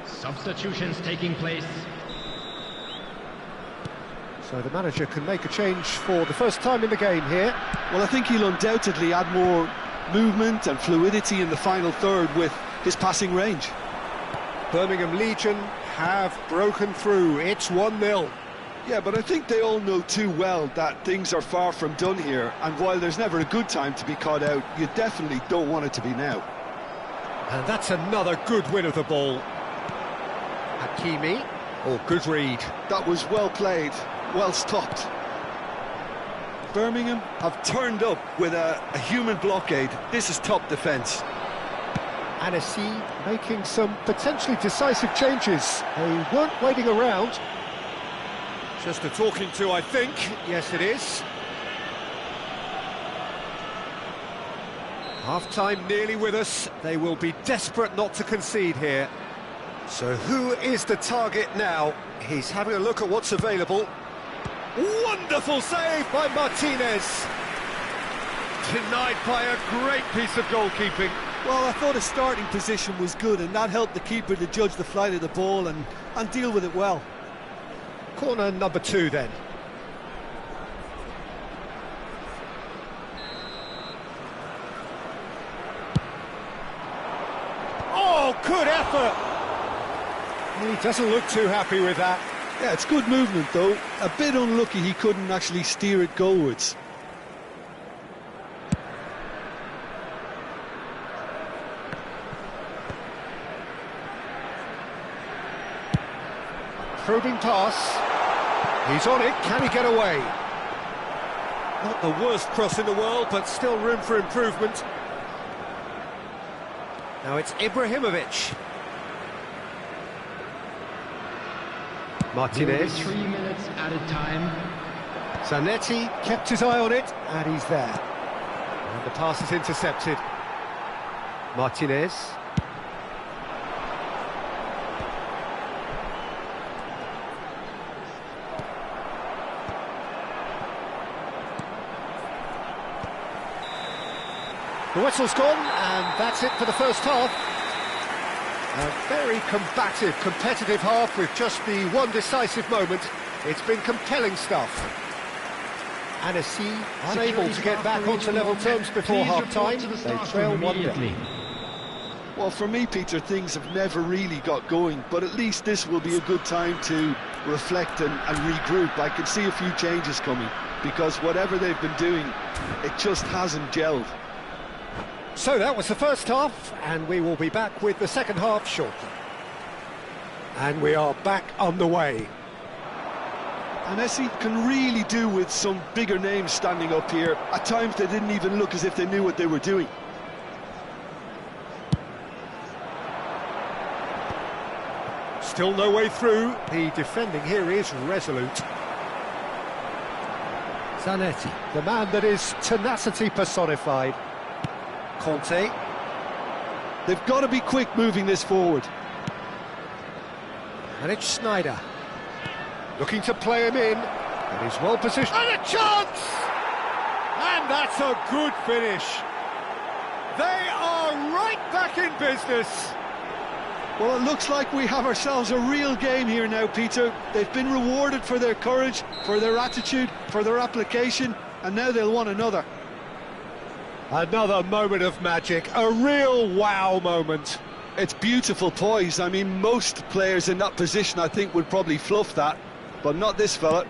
Substitutions taking place. So the manager can make a change for the first time in the game here. Well, I think he'll undoubtedly add more movement and fluidity in the final third with his passing range. Birmingham Legion have broken through. It's 1-0. Yeah, but I think they all know too well that things are far from done here, and while there's never a good time to be caught out, you definitely don't want it to be now. And that's another good win of the ball. Hakimi, or good read. That was well played, well stopped. Birmingham have turned up with a human blockade. This is top defence. Anagata making some potentially decisive changes. They weren't waiting around. Just a talking to, I think. Yes, it is. Half-time nearly with us. They will be desperate not to concede here. So who is the target now? He's having a look at what's available. Wonderful save by Martinez. Denied by a great piece of goalkeeping. Well, I thought his starting position was good, and that helped the keeper to judge the flight of the ball and deal with it well. Corner number 2 then. Oh, good effort! He doesn't look too happy with that. Yeah, it's good movement though. A bit unlucky he couldn't actually steer it goalwards. Probing pass. He's on it. Can he get away? Not the worst cross in the world, but still room for improvement. Now it's Ibrahimovic. Martinez. 3 minutes added time. Zanetti kept his eye on it, and he's there. And the pass is intercepted. Martinez. The whistle's gone, and that's it for the first half. A very combative, competitive half with just the one decisive moment. It's been compelling stuff. Anagata unable to get back onto level terms before half-time. They trail 1-0. Well, for me, Peter, things have never really got going, but at least this will be a good time to reflect and regroup. I can see a few changes coming, because whatever they've been doing, it just hasn't gelled. So that was the first half, and we will be back with the second half shortly. And we are back on the way. Anagata can really do with some bigger names standing up here. At times they didn't even look as if they knew what they were doing. Still no way through. The defending here is resolute. Zanetti, the man that is tenacity personified. Conte. They've got to be quick moving this forward. And it's Snyder. Looking to play him in. And he's well positioned. And a chance! And that's a good finish. They are right back in business. Well, it looks like we have ourselves a real game here now, Peter. They've been rewarded for their courage, for their attitude, for their application, and now they'll want another. Another moment of magic, a real wow moment. It's beautiful poise. I mean, most players in that position, I think, would probably fluff that, but not this fella.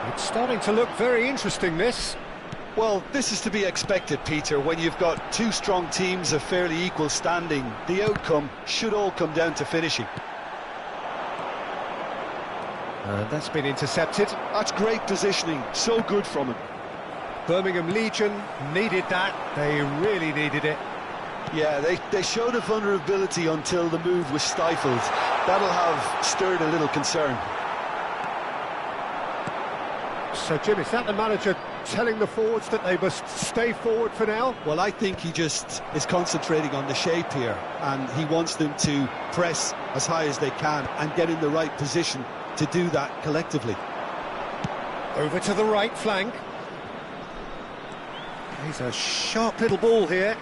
It's starting to look very interesting, this. Well, this is to be expected, Peter. When you've got two strong teams of fairly equal standing, the outcome should all come down to finishing. And that's been intercepted. That's great positioning, so good from him. Birmingham Legion needed that, they really needed it. Yeah, they showed a vulnerability until the move was stifled. That'll have stirred a little concern. So, Jim, is that the manager telling the forwards that they must stay forward for now? Well, I think he just is concentrating on the shape here, and he wants them to press as high as they can and get in the right position to do that collectively. Over to the right flank. He's a sharp little ball here.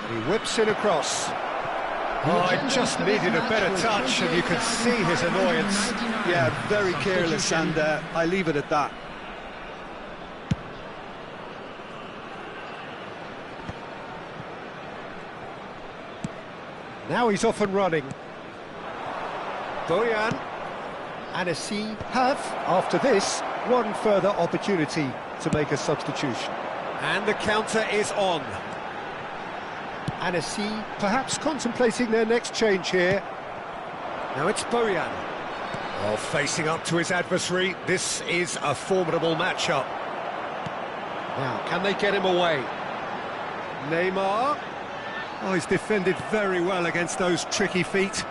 And he whips it across. Oh, it just needed a better touch, and you could see his annoyance. Yeah, very careless, and I leave it at that. Now he's off and running. Bojan. Annecy have, after this, one further opportunity to make a substitution. And the counter is on. Annecy perhaps contemplating their next change here. Now it's Bojan. Oh, facing up to his adversary, this is a formidable matchup. Now, can they get him away? Neymar. Oh, he's defended very well against those tricky feet.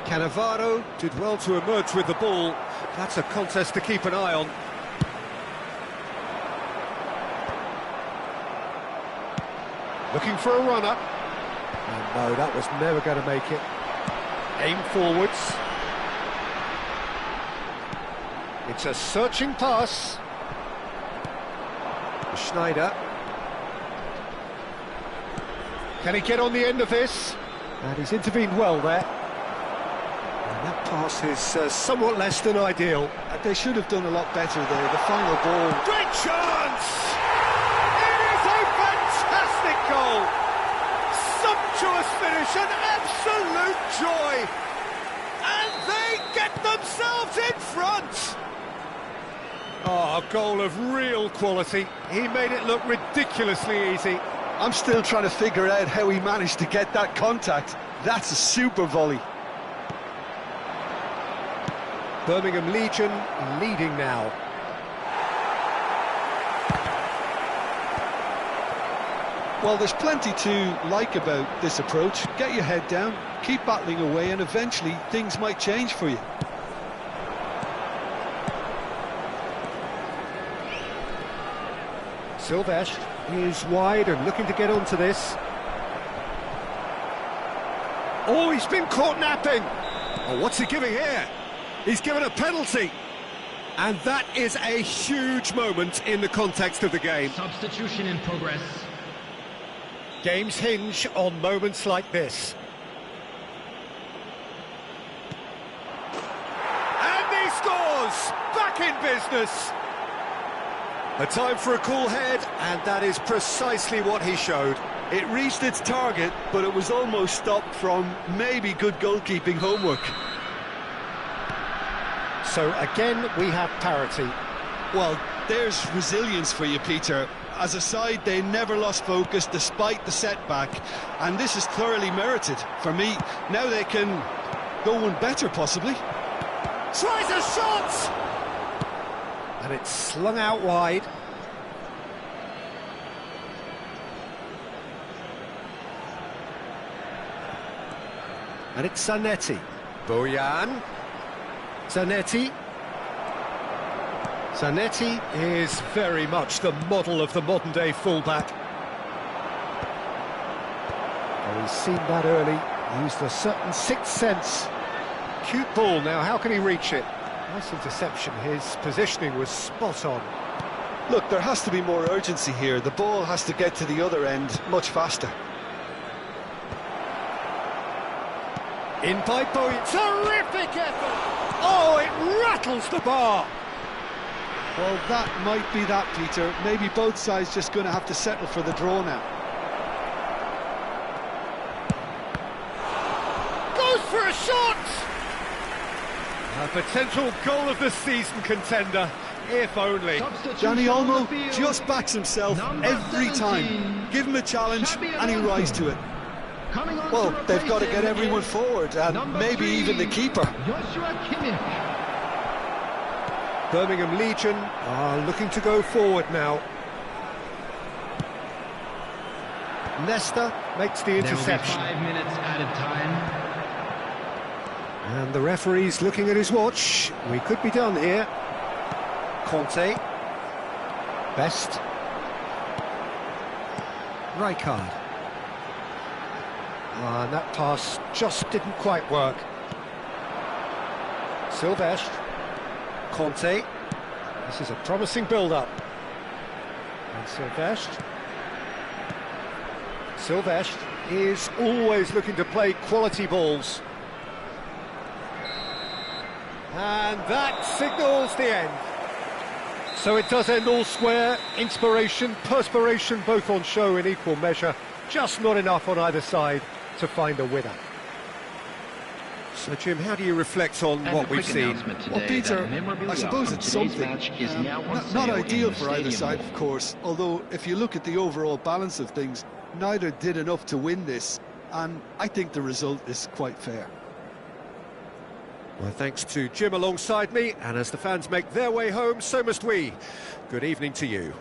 Cannavaro did well to emerge with the ball. That's a contest to keep an eye on. Looking for a runner. And no, that was never going to make it. Aim forwards. It's a searching pass. Schneider. Can he get on the end of this? And he's intervened well there. And that pass is somewhat less than ideal. They should have done a lot better there. The final ball. Great chance! It is a fantastic goal! Sumptuous finish, an absolute joy! And they get themselves in front! Oh, a goal of real quality. He made it look ridiculously easy. I'm still trying to figure out how he managed to get that contact. That's a super volley. Birmingham Legion leading now. Well, there's plenty to like about this approach. Get your head down, keep battling away, and eventually things might change for you. Silvesh is wide and looking to get onto this. Oh, he's been caught napping. Oh, what's he giving here? He's given a penalty. And that is a huge moment in the context of the game. Substitution in progress. Games hinge on moments like this. And he scores! Back in business! A time for a cool head, and that is precisely what he showed. It reached its target, but it was almost stopped from maybe good goalkeeping homework. So again, we have parity. Well, there's resilience for you, Peter. As a side, they never lost focus despite the setback, and this is thoroughly merited. For me, now they can go one better, possibly. Tries a shot! And it's slung out wide. And it's Zanetti. Bojan. Zanetti. Zanetti is very much the model of the modern-day fullback. Well, he's seen that early, used a certain sixth sense. Cute ball now, how can he reach it? Nice interception, his positioning was spot on. Look, there has to be more urgency here. The ball has to get to the other end much faster. In by Bowie, terrific effort! Oh, it rattles the bar! Well, that might be that, Peter. Maybe both sides just going to have to settle for the draw now. Goes for a shot! A potential goal of the season contender, if only. Gianni Olmo just backs himself every time. Give him a challenge and he'll rise to it. Well, they've got to get everyone forward, and maybe even the keeper. Birmingham Legion are looking to go forward now. Nesta makes the interception. 5 minutes added time. And the referee's looking at his watch. We could be done here. Conte. Best. Rijkaard. And that pass just didn't quite work. Silvestre. Conte. This is a promising build-up. And Silvestre. Silvestre is always looking to play quality balls. And that signals the end. So it does end all square. Inspiration, perspiration, both on show in equal measure. Just not enough on either side to find a winner. So, Jim, how do you reflect on what we've seen? Well, Peter, I suppose it's something. Not ideal for either side, of course, although if you look at the overall balance of things, neither did enough to win this, and I think the result is quite fair. Well, thanks to Jim alongside me, and as the fans make their way home, so must we. Good evening to you.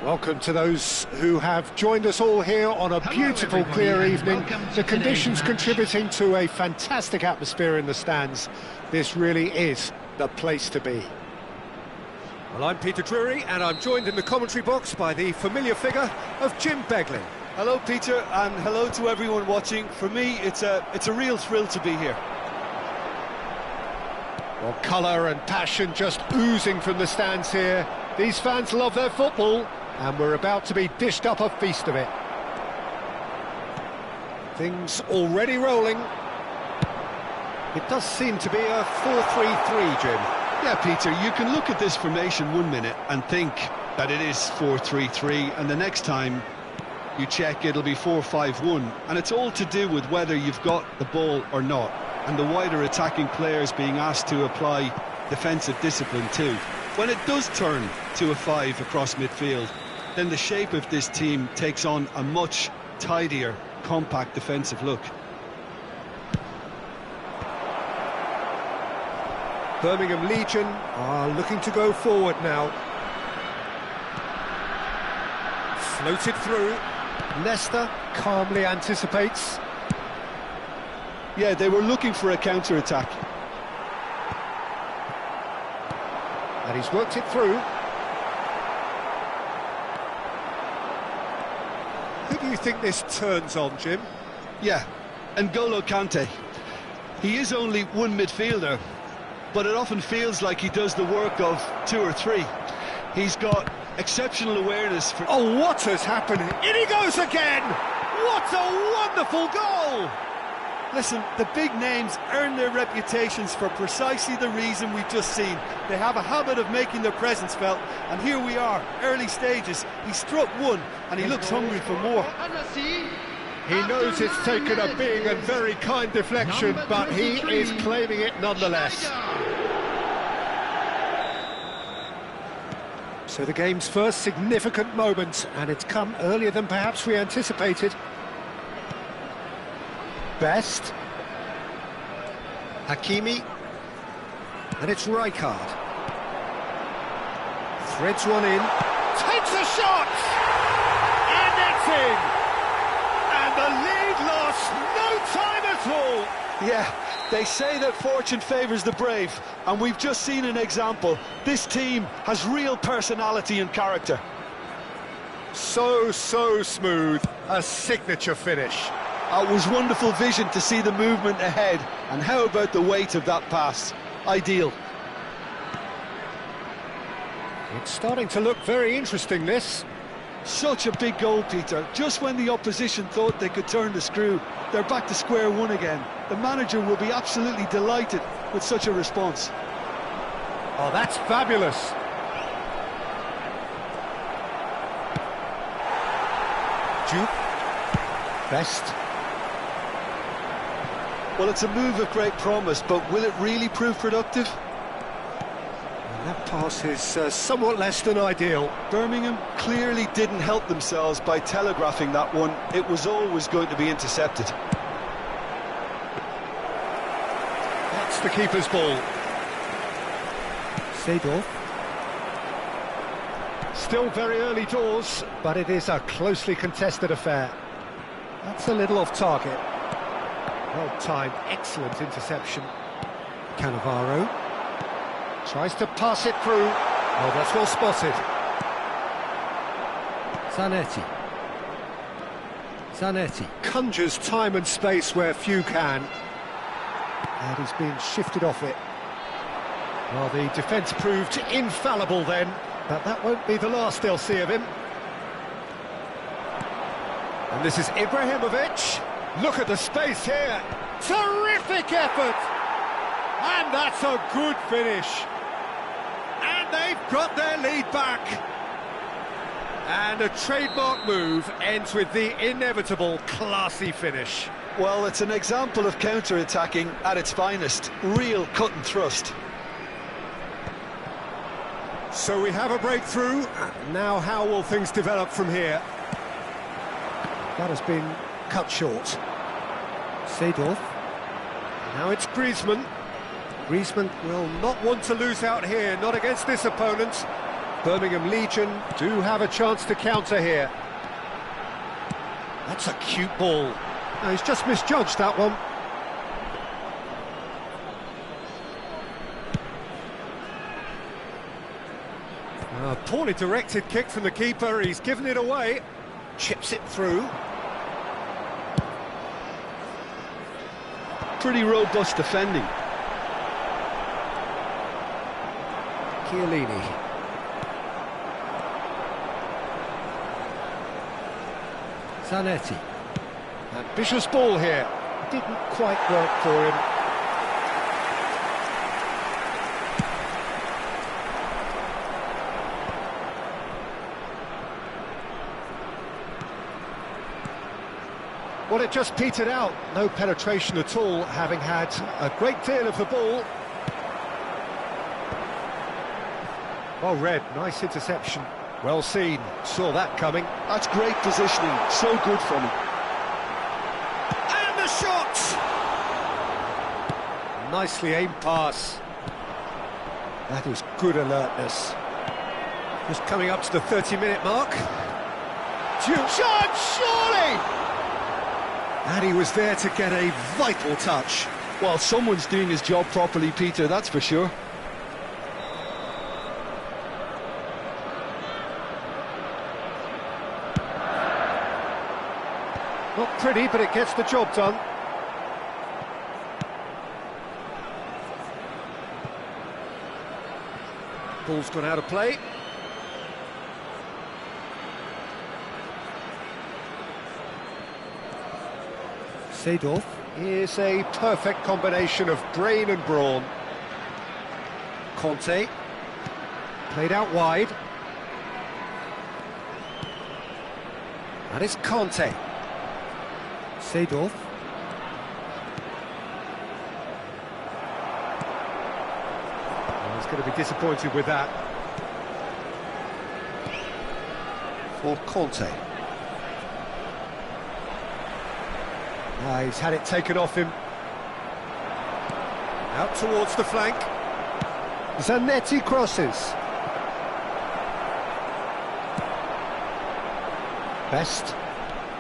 Welcome to those who have joined us all here on a beautiful, everybody, clear and evening. welcome to The today's conditions match. contributing to a fantastic atmosphere in the stands. This really is the place to be. Well, I'm Peter Drury, and I'm joined in the commentary box by the familiar figure of Jim Beglin. Hello, Peter, and hello to everyone watching. For me, it's a real thrill to be here. Well, colour and passion just oozing from the stands here. These fans love their football, and we're about to be dished up a feast of it. Things already rolling. It does seem to be a 4-3-3, Jim. Yeah, Peter, you can look at this formation 1 minute and think that it is 4-3-3, and the next time you check it'll be 4-5-1, and it's all to do with whether you've got the ball or not, and the wider attacking players being asked to apply defensive discipline too. When it does turn to a 5 across midfield, then the shape of this team takes on a much tidier, compact defensive look. Birmingham Legion are looking to go forward now. Floated through. Leicester calmly anticipates. Yeah, they were looking for a counter-attack. And he's worked it through. Who do you think this turns on, Jim? Yeah, N'Golo Kante. He is only one midfielder, but it often feels like he does the work of 2 or 3. He's got exceptional awareness for... Oh, what has happened? In he goes again! What a wonderful goal! Listen, the big names earn their reputations for precisely the reason we've just seen. They have a habit of making their presence felt, and here we are, early stages. He struck one, and he looks hungry for more. He knows it's taken a big and very kind deflection, but he is claiming it nonetheless. So the game's first significant moment, and it's come earlier than perhaps we anticipated. Best. Hakimi. And it's Rijkaard. Threads one in. Takes a shot! And it's in! And the lead lost no time at all! Yeah, they say that fortune favours the brave, and we've just seen an example. This team has real personality and character. So smooth. A signature finish. It was wonderful vision to see the movement ahead, and how about the weight of that pass? Ideal. It's starting to look very interesting, this. Such a big goal, Peter. Just when the opposition thought they could turn the screw, they're back to square one again. The manager will be absolutely delighted with such a response. Oh, that's fabulous. Duke. Best. Well, it's a move of great promise, but will it really prove productive? And that pass is somewhat less than ideal. Birmingham clearly didn't help themselves by telegraphing that one. It was always going to be intercepted. That's the keeper's ball. Seedorf. Still very early doors, but it is a closely contested affair. That's a little off target. Well-timed, excellent interception. Cannavaro tries to pass it through. Oh, that's well spotted. Zanetti conjures time and space where few can. And he's been shifted off it. Well, the defence proved infallible then, but that won't be the last they'll see of him. And this is Ibrahimovic. Look at the space here. Terrific effort. And that's a good finish. And they've got their lead back. And a trademark move ends with the inevitable classy finish. Well, it's an example of counter-attacking at its finest. Real cut and thrust. So we have a breakthrough. Now how will things develop from here? That has been cut short. Seedorf. Now it's Griezmann. Griezmann will not want to lose out here, not against this opponent. Birmingham Legion do have a chance to counter here. That's a cute ball. No, he's just misjudged that one. A poorly directed kick from the keeper, he's given it away. Chips it through. Pretty robust defending. Chiellini. Zanetti. Ambitious ball here. Didn't quite work for him. Well, it just petered out. No penetration at all, having had a great deal of the ball. Well read, nice interception. Well seen, saw that coming. That's great positioning, so good from him. And the shot! Nicely aimed pass. That is good alertness. Just coming up to the 30-minute mark. Shot, surely! And he was there to get a vital touch. Well, someone's doing his job properly, Peter, that's for sure. Not pretty, but it gets the job done. Ball's gone out of play. Seedorf is a perfect combination of brain and brawn. Conte, played out wide. And it's Conte. Seedorf. Oh, he's going to be disappointed with that. For Conte. He's had it taken off him. Out towards the flank. Zanetti crosses. Best.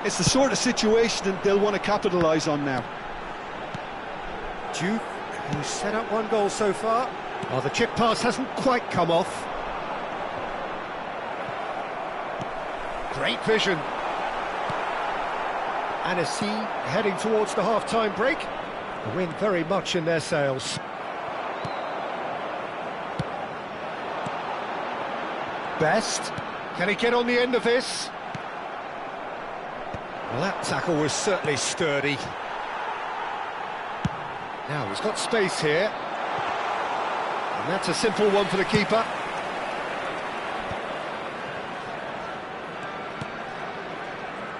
It's the sort of situation that they'll want to capitalise on now. Duke, who's set up one goal so far. Oh, the chip pass hasn't quite come off. Great vision. Annecy heading towards the half-time break. The wind very much in their sails. Best. Can he get on the end of this? Well, that tackle was certainly sturdy. Now, he's got space here. And that's a simple one for the keeper.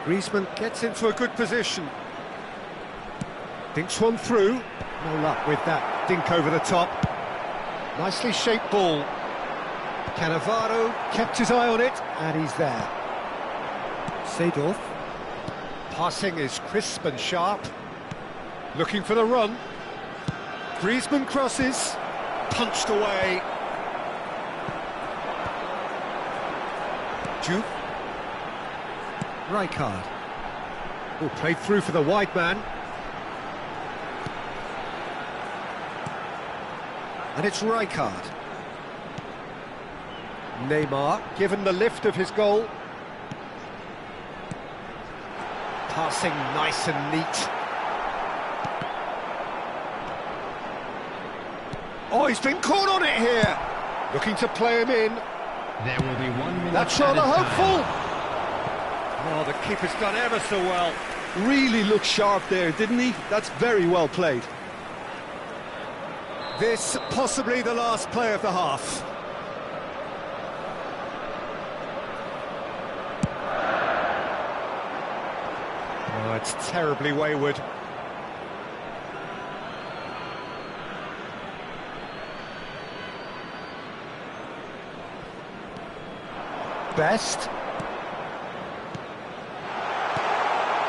Griezmann gets into a good position. Dinks one through. No luck with that dink over the top. Nicely shaped ball. Cannavaro kept his eye on it, and he's there. Seedorf. Passing is crisp and sharp. Looking for the run. Griezmann crosses. Punched away. Juve. Rijkaard. Oh, played through for the wide man. And it's Rijkaard. Neymar, given the lift of his goal. Passing nice and neat. Oh, he's been caught on it here. Looking to play him in. There will be 1 minute. That's rather hopeful. Oh, the keeper's done ever so well. Really looked sharp there, didn't he? That's very well played. This possibly the last play of the half. Oh, it's terribly wayward. Best.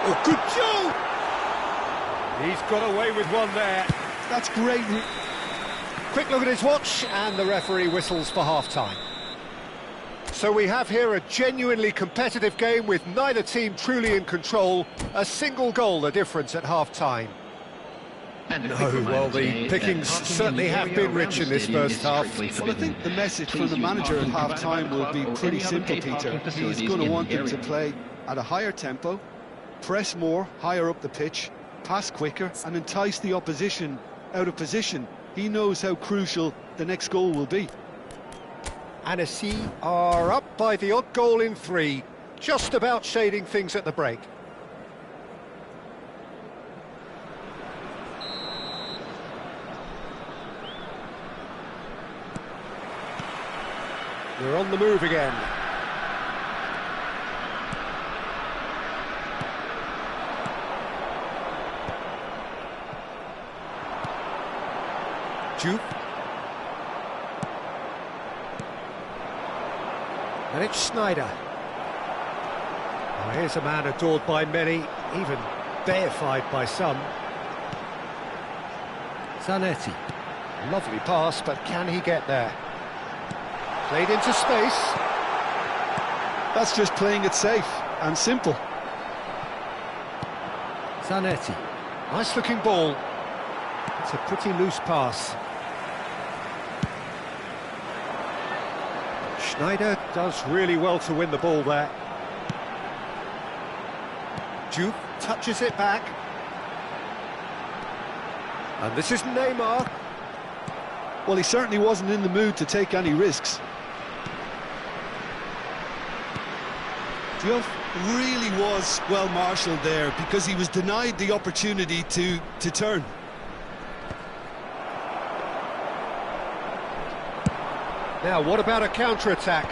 Oh, good job! He's got away with one there. That's great. Quick look at his watch, and the referee whistles for half-time. So we have here a genuinely competitive game with neither team truly in control. A single goal the difference at half-time. No, well, the pickings certainly have been rich in this first half. Well, I think the message from the manager at half-time will be pretty simple, Peter. He's going to want them to play at a higher tempo, press more, higher up the pitch, pass quicker, and entice the opposition out of position. He knows how crucial the next goal will be. Annecy are up by the odd goal in 3, just about shading things at the break. They're on the move again. Jupe. And it's Schneider. Oh, here's a man adored by many, even deified by some. Zanetti. Lovely pass, but can he get there? Played into space. That's just playing it safe and simple. Zanetti. Nice looking ball. It's a pretty loose pass. Schneider does really well to win the ball there. Jupe touches it back. And this is Neymar. Well, he certainly wasn't in the mood to take any risks. Diouf really was well marshalled there because he was denied the opportunity to turn. Now, what about a counter-attack?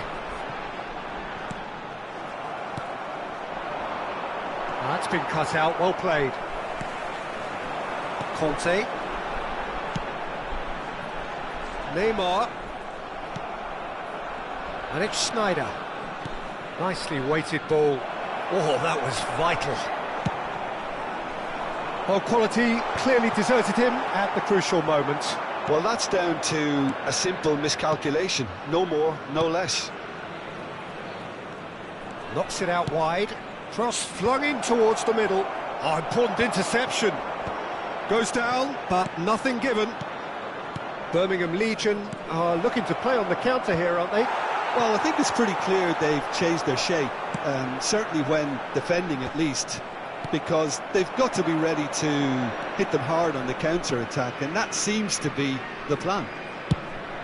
That's been cut out, well played. Conte. Neymar. And it's Schneider. Nicely weighted ball. Oh, that was vital. Well, quality clearly deserted him at the crucial moment. Well, that's down to a simple miscalculation. No more, no less. Knocks it out wide. Cross flung in towards the middle. Oh, important interception. Goes down, but nothing given. Birmingham Legion are looking to play on the counter here, aren't they? Well, I think it's pretty clear they've changed their shape, certainly when defending at least, because they've got to be ready to hit them hard on the counter-attack, and that seems to be the plan.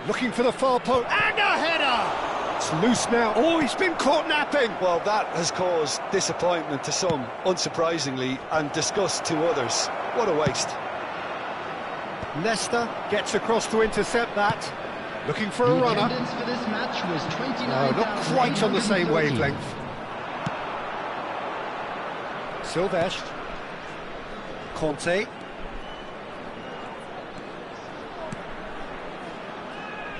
Looking for the far post, and a header! It's loose now. Oh, he's been caught napping! Well, that has caused disappointment to some, unsurprisingly, and disgust to others. What a waste. Nesta gets across to intercept that. Looking for a runner. For this match was No, not quite on the same wavelength. Silvestre. Conte.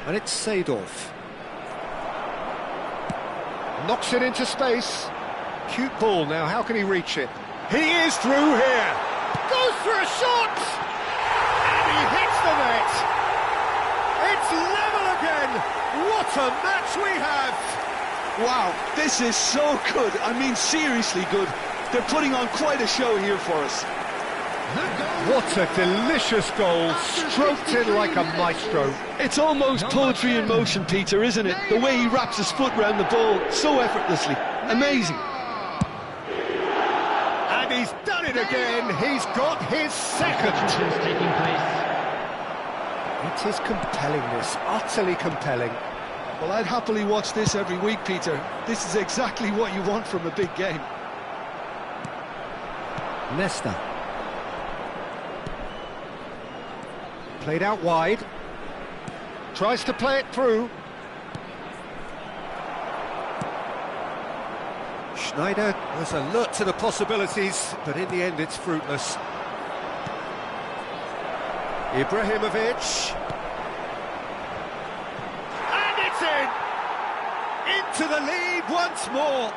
And it's Seedorf. Knocks it into space. Cute ball now, how can he reach it? He is through here. Goes for a shot! And he hits the net. It's level again. What a match we have. Wow, this is so good. I mean, seriously good. They're putting on quite a show here for us. What a delicious goal, stroked in like a maestro. It's almost poetry in motion, Peter, isn't it? The way he wraps his foot round the ball so effortlessly. Amazing. And he's done it again. He's got his second. It is compelling, this, utterly compelling. Well, I'd happily watch this every week, Peter. This is exactly what you want from a big game. Nesta. Played out wide. Tries to play it through. Schneider was alert to the possibilities, but in the end it's fruitless. Ibrahimovic. And it's in! Into the lead once more.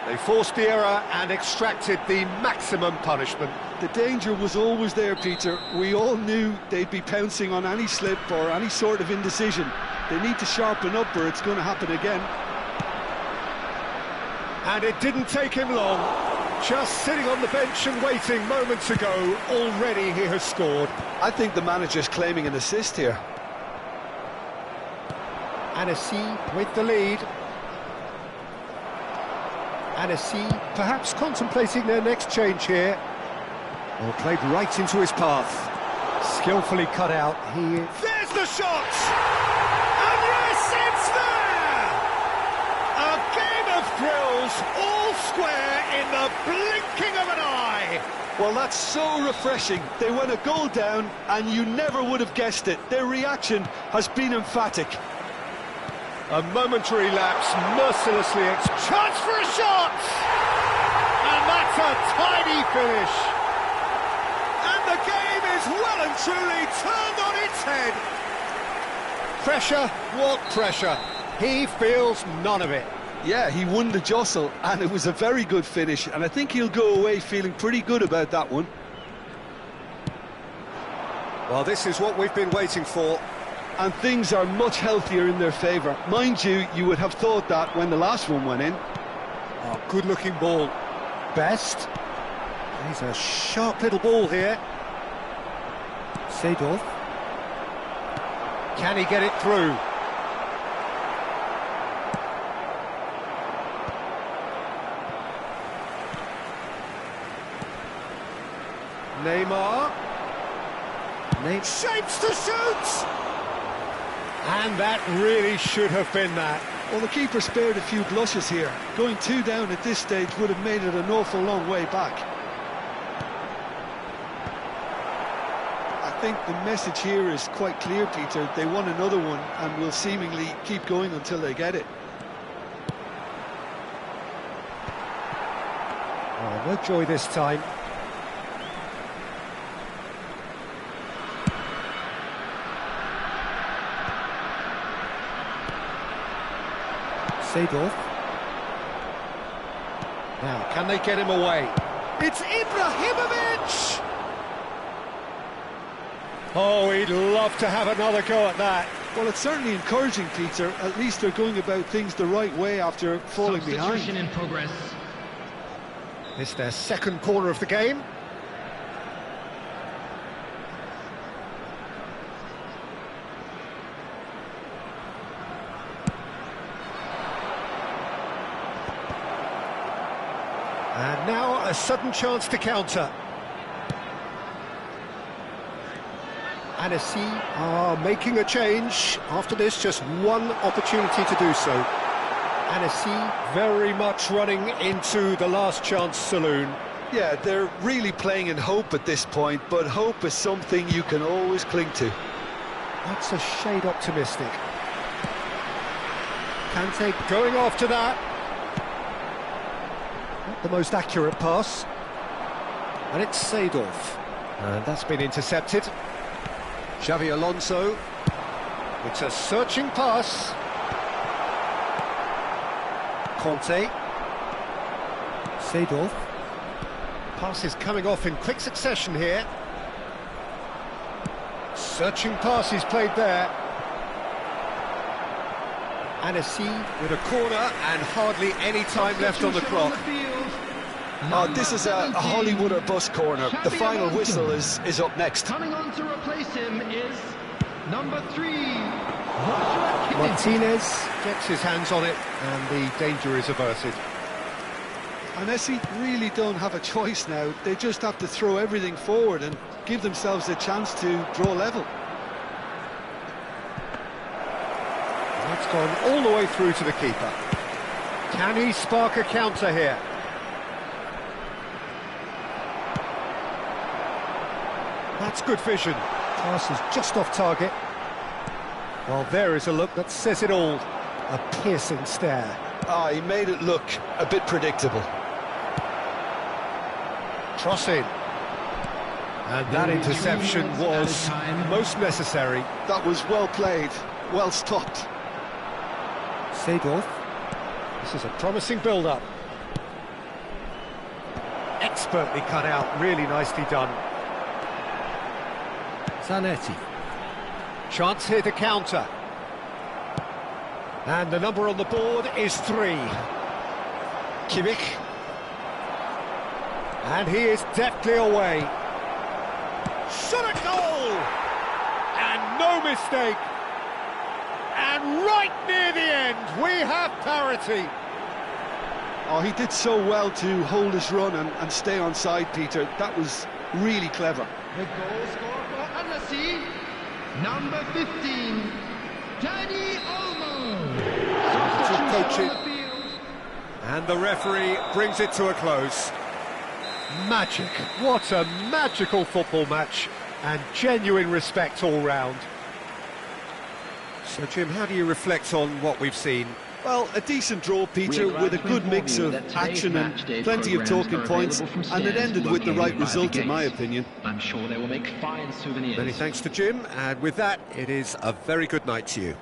They forced the error and extracted the maximum punishment. The danger was always there, Peter. We all knew they'd be pouncing on any slip or any sort of indecision. They need to sharpen up or it's going to happen again. And it didn't take him long. Just sitting on the bench and waiting moments ago, already he has scored. I think the manager's claiming an assist here. Anagata with the lead. Anagata perhaps contemplating their next change here. Well, played right into his path. Skillfully cut out. There's the shot! And yes, it's there! A game of thrills, all square in the blinking of an eye. Well, that's so refreshing. They went a goal down and you never would have guessed it. Their reaction has been emphatic. A momentary lapse, mercilessly chance for a shot! And that's a tidy finish. And the game is well and truly turned on its head. Pressure? What pressure? He feels none of it. Yeah, he won the jostle, and it was a very good finish, and I think he'll go away feeling pretty good about that one. Well, this is what we've been waiting for. And things are much healthier in their favour. Mind you, you would have thought that when the last one went in. Oh, good-looking ball. Best. He's a sharp little ball here. Seedorf. Can he get it through? Neymar. Shapes to shoot! And that really should have been that. Well, the keeper spared a few blushes here. Going 2 down at this stage would have made it an awful long way back. I think the message here is quite clear, Peter. They want another one and will seemingly keep going until they get it. Oh, no joy this time. Seedorf. Now, can they get him away? It's Ibrahimovic! Oh, he'd love to have another go at that. Well, it's certainly encouraging, Peter. At least they're going about things the right way after falling behind. Substitution in progress. It's their second corner of the game. And now a sudden chance to counter. Anagata are making a change. After this, just one opportunity to do so. Anagata very much running into the last chance saloon. Yeah, they're really playing in hope at this point, but hope is something you can always cling to. That's a shade optimistic. Kante going after that. Not the most accurate pass. And it's Seedorf. And that's been intercepted. Xavi Alonso. It's a searching pass. Conte. Seedorf. Pass is coming off in quick succession here. Searching pass is played there. Anagata with a corner and hardly any time left on the clock. This is a Hollywood or bust corner. The final whistle is up next. Coming on to replace him is number 3. Martinez gets his hands on it and the danger is averted. Anagata really don't have a choice now. They just have to throw everything forward and give themselves a chance to draw level. That's gone all the way through to the keeper. Can he spark a counter here? That's good vision. Pass is just off target. Well, there is a look that says it all. A piercing stare. He made it look a bit predictable. Cross in. And that interception was most necessary. That was well played, well stopped. Seedorf. This is a promising build-up. Expertly cut out, really nicely done. Zanetti. Chance here to counter. And the number on the board is 3. Kimmich. And he is deftly away. Shot at goal! And no mistake. And right near the end, we have parity. Oh, he did so well to hold his run and stay on side, Peter. That was really clever. The goal scorer for Annecy, number 15, Danny Olmo. Substitution on the field. And the referee brings it to a close. Magic. What a magical football match. And genuine respect all round. So, Jim, how do you reflect on what we've seen? Well, a decent draw, Peter, with a good mix of action and plenty of talking points, and it ended with the right result, in my opinion. I'm sure they will make fine souvenirs. Many thanks to Jim, and with that, it is a very good night to you.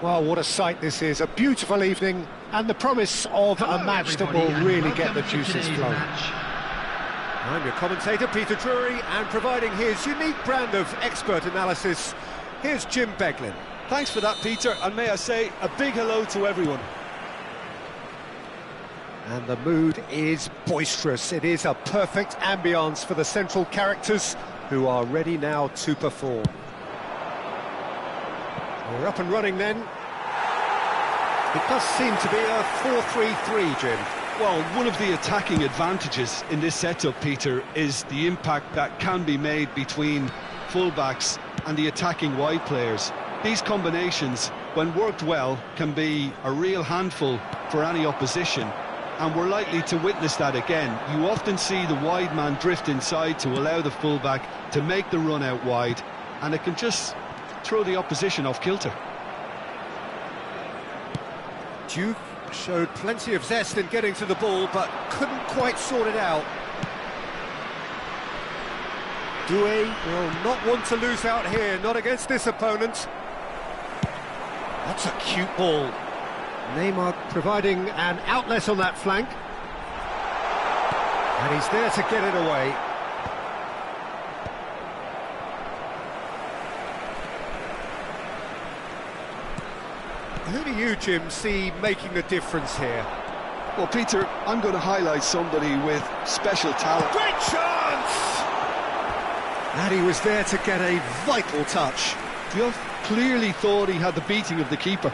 Well, what a sight this is. A beautiful evening and the promise of a match that will really get the juices flowing. I'm your commentator, Peter Drury, and providing his unique brand of expert analysis, here's Jim Beglin. Thanks for that, Peter, and may I say a big hello to everyone. And the mood is boisterous. It is a perfect ambience for the central characters who are ready now to perform. We're up and running then. It does seem to be a 4-3-3, Jim. Well, one of the attacking advantages in this setup, Peter, is the impact that can be made between fullbacks and the attacking wide players. These combinations, when worked well, can be a real handful for any opposition, and we're likely to witness that again. You often see the wide man drift inside to allow the fullback to make the run out wide, and it can just throw the opposition off kilter. Duke showed plenty of zest in getting to the ball, but couldn't quite sort it out. Doué will not want to lose out here, not against this opponent. That's a cute ball. Neymar providing an outlet on that flank. And he's there to get it away. Who do you, Jim, see making the difference here? Well, Peter, I'm going to highlight somebody with special talent. Great chance! And he was there to get a vital touch. Duff clearly thought he had the beating of the keeper.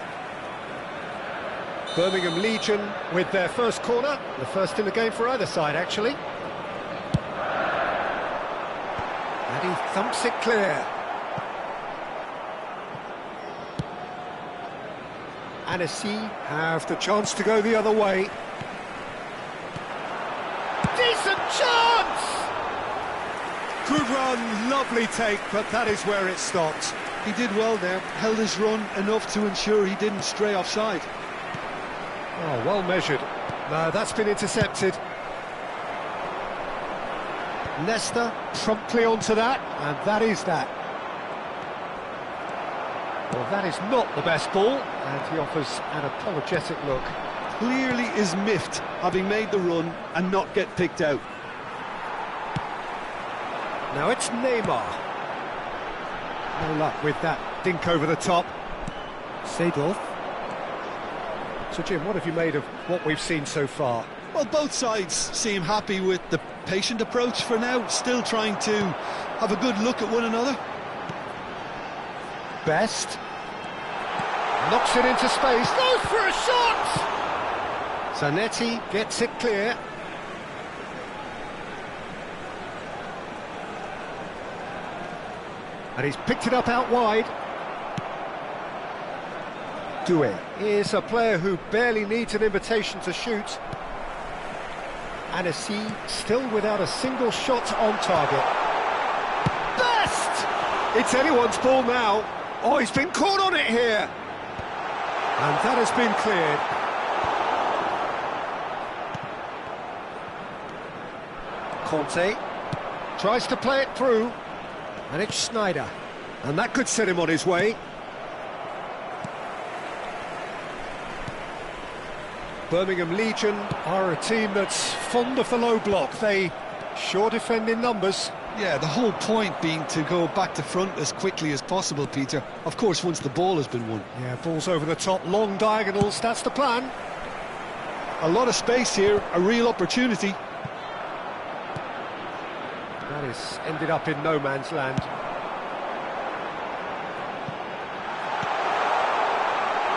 Birmingham Legion with their first corner, the first in the game for either side, actually. And he thumps it clear. Annecy have the chance to go the other way. Decent chance! Good run, lovely take, but that is where it stopped. He did well there, held his run enough to ensure he didn't stray offside. Oh, well measured. No, that's been intercepted. Nesta promptly onto that, and that is that. Well, that is not the best ball, and he offers an apologetic look. Clearly is miffed, having made the run and not get picked out. Now it's Neymar. No luck with that dink over the top. Seedorf. So, Jim, what have you made of what we've seen so far? Well, both sides seem happy with the patient approach for now, still trying to have a good look at one another. Best. Knocks it into space. Goes for a shot! Zanetti gets it clear. And he's picked it up out wide. Doué is a player who barely needs an invitation to shoot. Annecy still without a single shot on target. Best! It's anyone's ball now. Oh, he's been caught on it here. And that has been cleared. Conte tries to play it through. And it's Sneijder. And that could set him on his way. Birmingham Legion are a team that's fond of the low block. They sure defend in numbers. Yeah, the whole point being to go back to front as quickly as possible, Peter. Of course, once the ball has been won. Yeah, balls over the top, long diagonals, that's the plan. A lot of space here, a real opportunity. That is ended up in no man's land.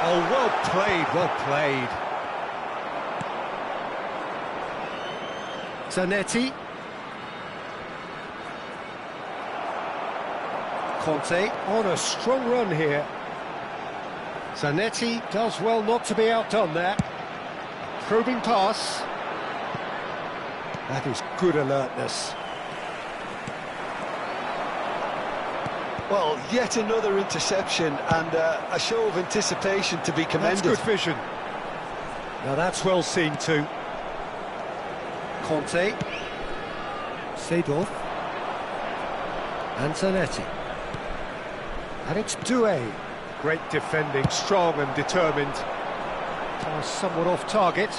Oh, well played, well played. Zanetti. Conte on a strong run here. Zanetti does well not to be outdone there. Probing pass. That is good alertness. Well, yet another interception and a show of anticipation to be commended. That's good vision. Now that's well seen too. Conte. Seedorf. And Zanetti. And it's Doué. Great defending, strong and determined. Pass somewhat off target.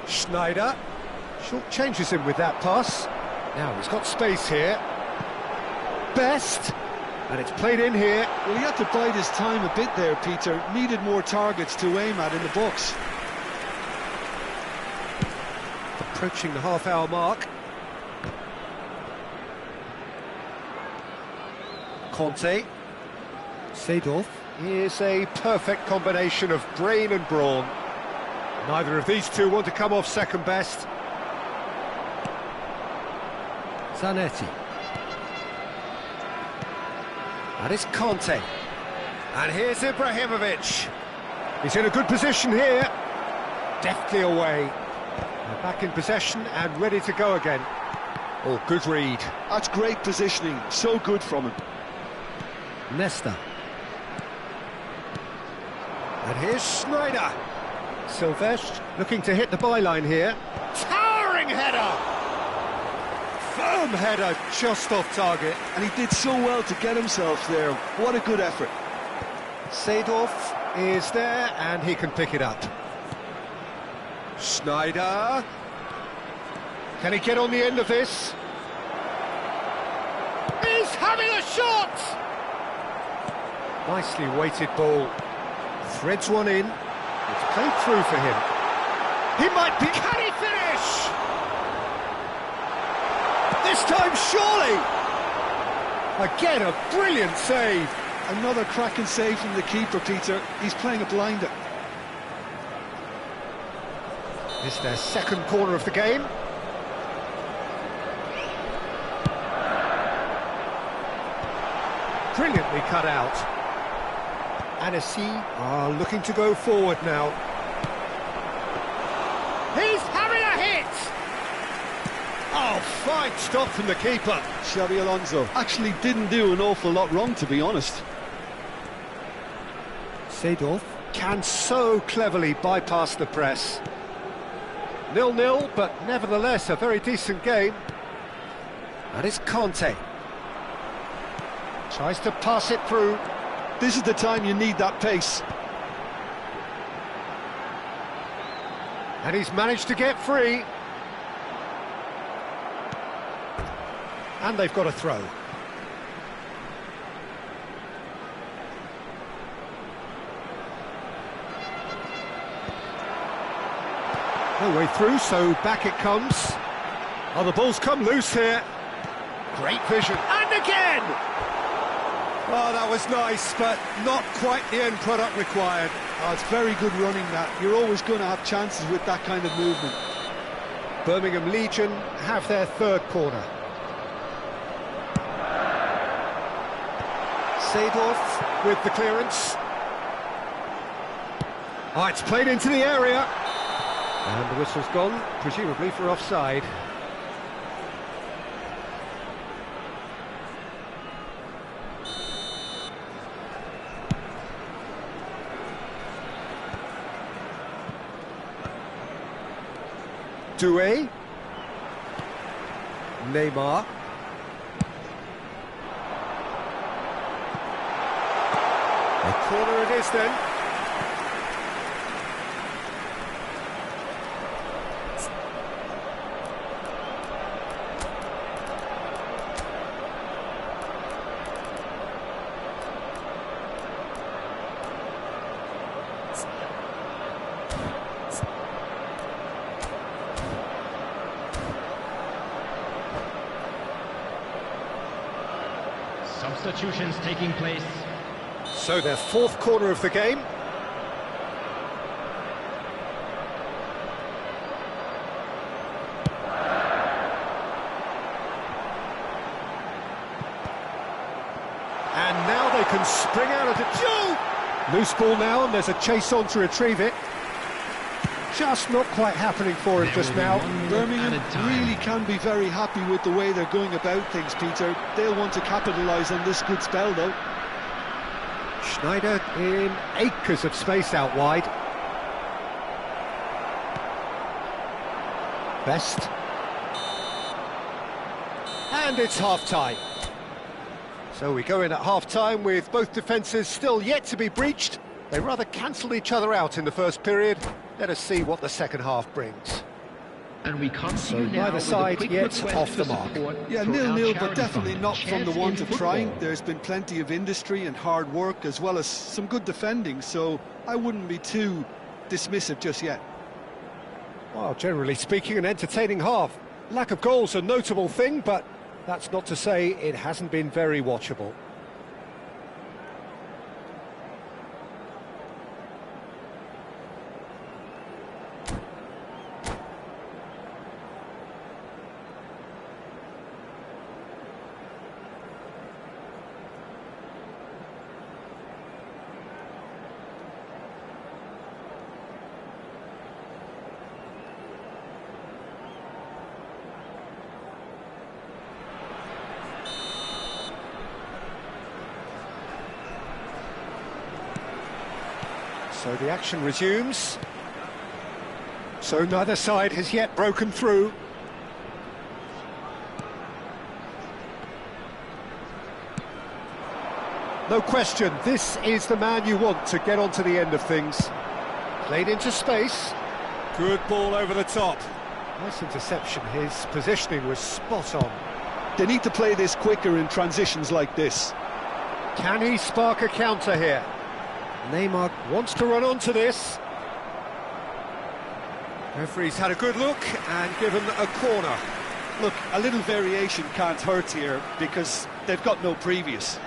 Schneider short changes him with that pass. Now he's got space here. Best, and it's played in here. Well, he had to bide his time a bit there, Peter. Needed more targets to aim at in the box. Approaching the half-hour mark. Conte. Seedorf is a perfect combination of brain and brawn. Neither of these two want to come off second best. Zanetti. That is Conte. And here's Ibrahimovic. He's in a good position here. Deftly away. They're back in possession and ready to go again. Oh, good read. That's great positioning. So good from him. Nesta. And here's Schneider. Silvestre looking to hit the byline here. Towering header! Firm header, just off target. And he did so well to get himself there. What a good effort. Seedorf is there, and he can pick it up. Schneider. Can he get on the end of this? He's having a shot! Nicely weighted ball. Threads one in. It's played through for him. He might be... Can he finish? This time, surely! Again, a brilliant save. Another cracking save from the keeper, Peter. He's playing a blinder. It's their second corner of the game. Brilliantly cut out. Annecy are looking to go forward now. He's having a hit! Oh, fine stop from the keeper. Xabi Alonso actually didn't do an awful lot wrong, to be honest. Seedorf can so cleverly bypass the press. 0-0, but nevertheless a very decent game. That is Conte. Tries to pass it through. This is the time you need that pace. And he's managed to get free. And they've got a throw. No way through, so back it comes. Oh, the ball's come loose here. Great vision. And again! Oh, that was nice, but not quite the end product required. Oh, it's very good running, that. You're always going to have chances with that kind of movement. Birmingham Legion have their third corner. Seedorf with the clearance. Oh, it's played into the area. And the whistle's gone, presumably for offside. Doué. Neymar. A corner it is then. Substitutions taking place. So their fourth corner of the game. And now they can spring out of it. Loose ball now, and there's a chase on to retrieve it. Just not quite happening for him just now. Birmingham really can be very happy with the way they're going about things, Peter. They'll want to capitalise on this good spell, though. Schneider in acres of space out wide. Best. And it's half-time. So we go in at half-time with both defences still yet to be breached. They rather cancelled each other out in the first period. Let us see what the second half brings. And we come So to you now neither with a side quick yet request off the for mark. support Yeah, for our 0-0, but charity definitely fund, not from the Shares want in of trying. Football. There's been plenty of industry and hard work, as well as some good defending, so I wouldn't be too dismissive just yet. Well, generally speaking, an entertaining half. Lack of goals a notable thing, but that's not to say it hasn't been very watchable. So the action resumes. So neither side has yet broken through. No question, this is the man you want to get onto the end of things. Played into space. Good ball over the top. Nice interception, his positioning was spot on. They need to play this quicker in transitions like this. Can he spark a counter here? Neymar wants to run onto this. Referee's had a good look and given a corner. Look, a little variation can't hurt here because they've got no previous.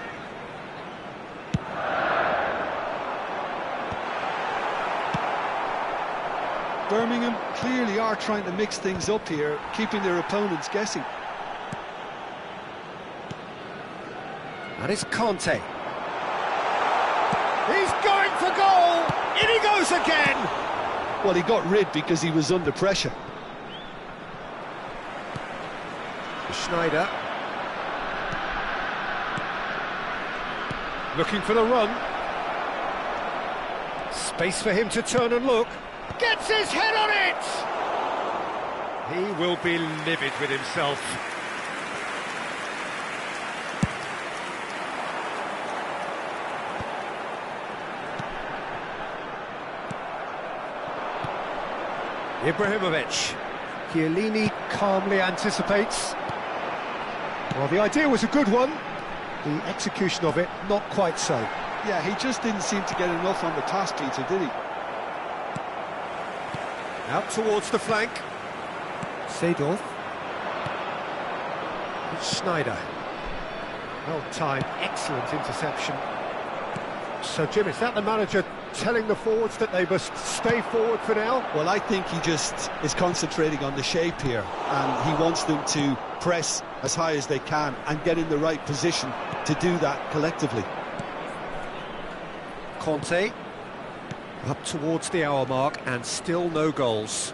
Birmingham clearly are trying to mix things up here, keeping their opponents guessing. And it's Conte. He's going for goal! In he goes again! Well, he got rid because he was under pressure. Schneider. Looking for the run. Space for him to turn and look. Gets his head on it! He will be livid with himself. Ibrahimovic. Chiellini calmly anticipates. Well, the idea was a good one. The execution of it, not quite so. Yeah, he just didn't seem to get enough on the task, Peter, did he? Out towards the flank. Seedorf. It's Schneider. Well timed, excellent interception. So, Jim, is that the manager telling the forwards that they must stay forward for now? Well, I think he just is concentrating on the shape here, and he wants them to press as high as they can and get in the right position to do that collectively. Conte. Up towards the hour mark and still no goals.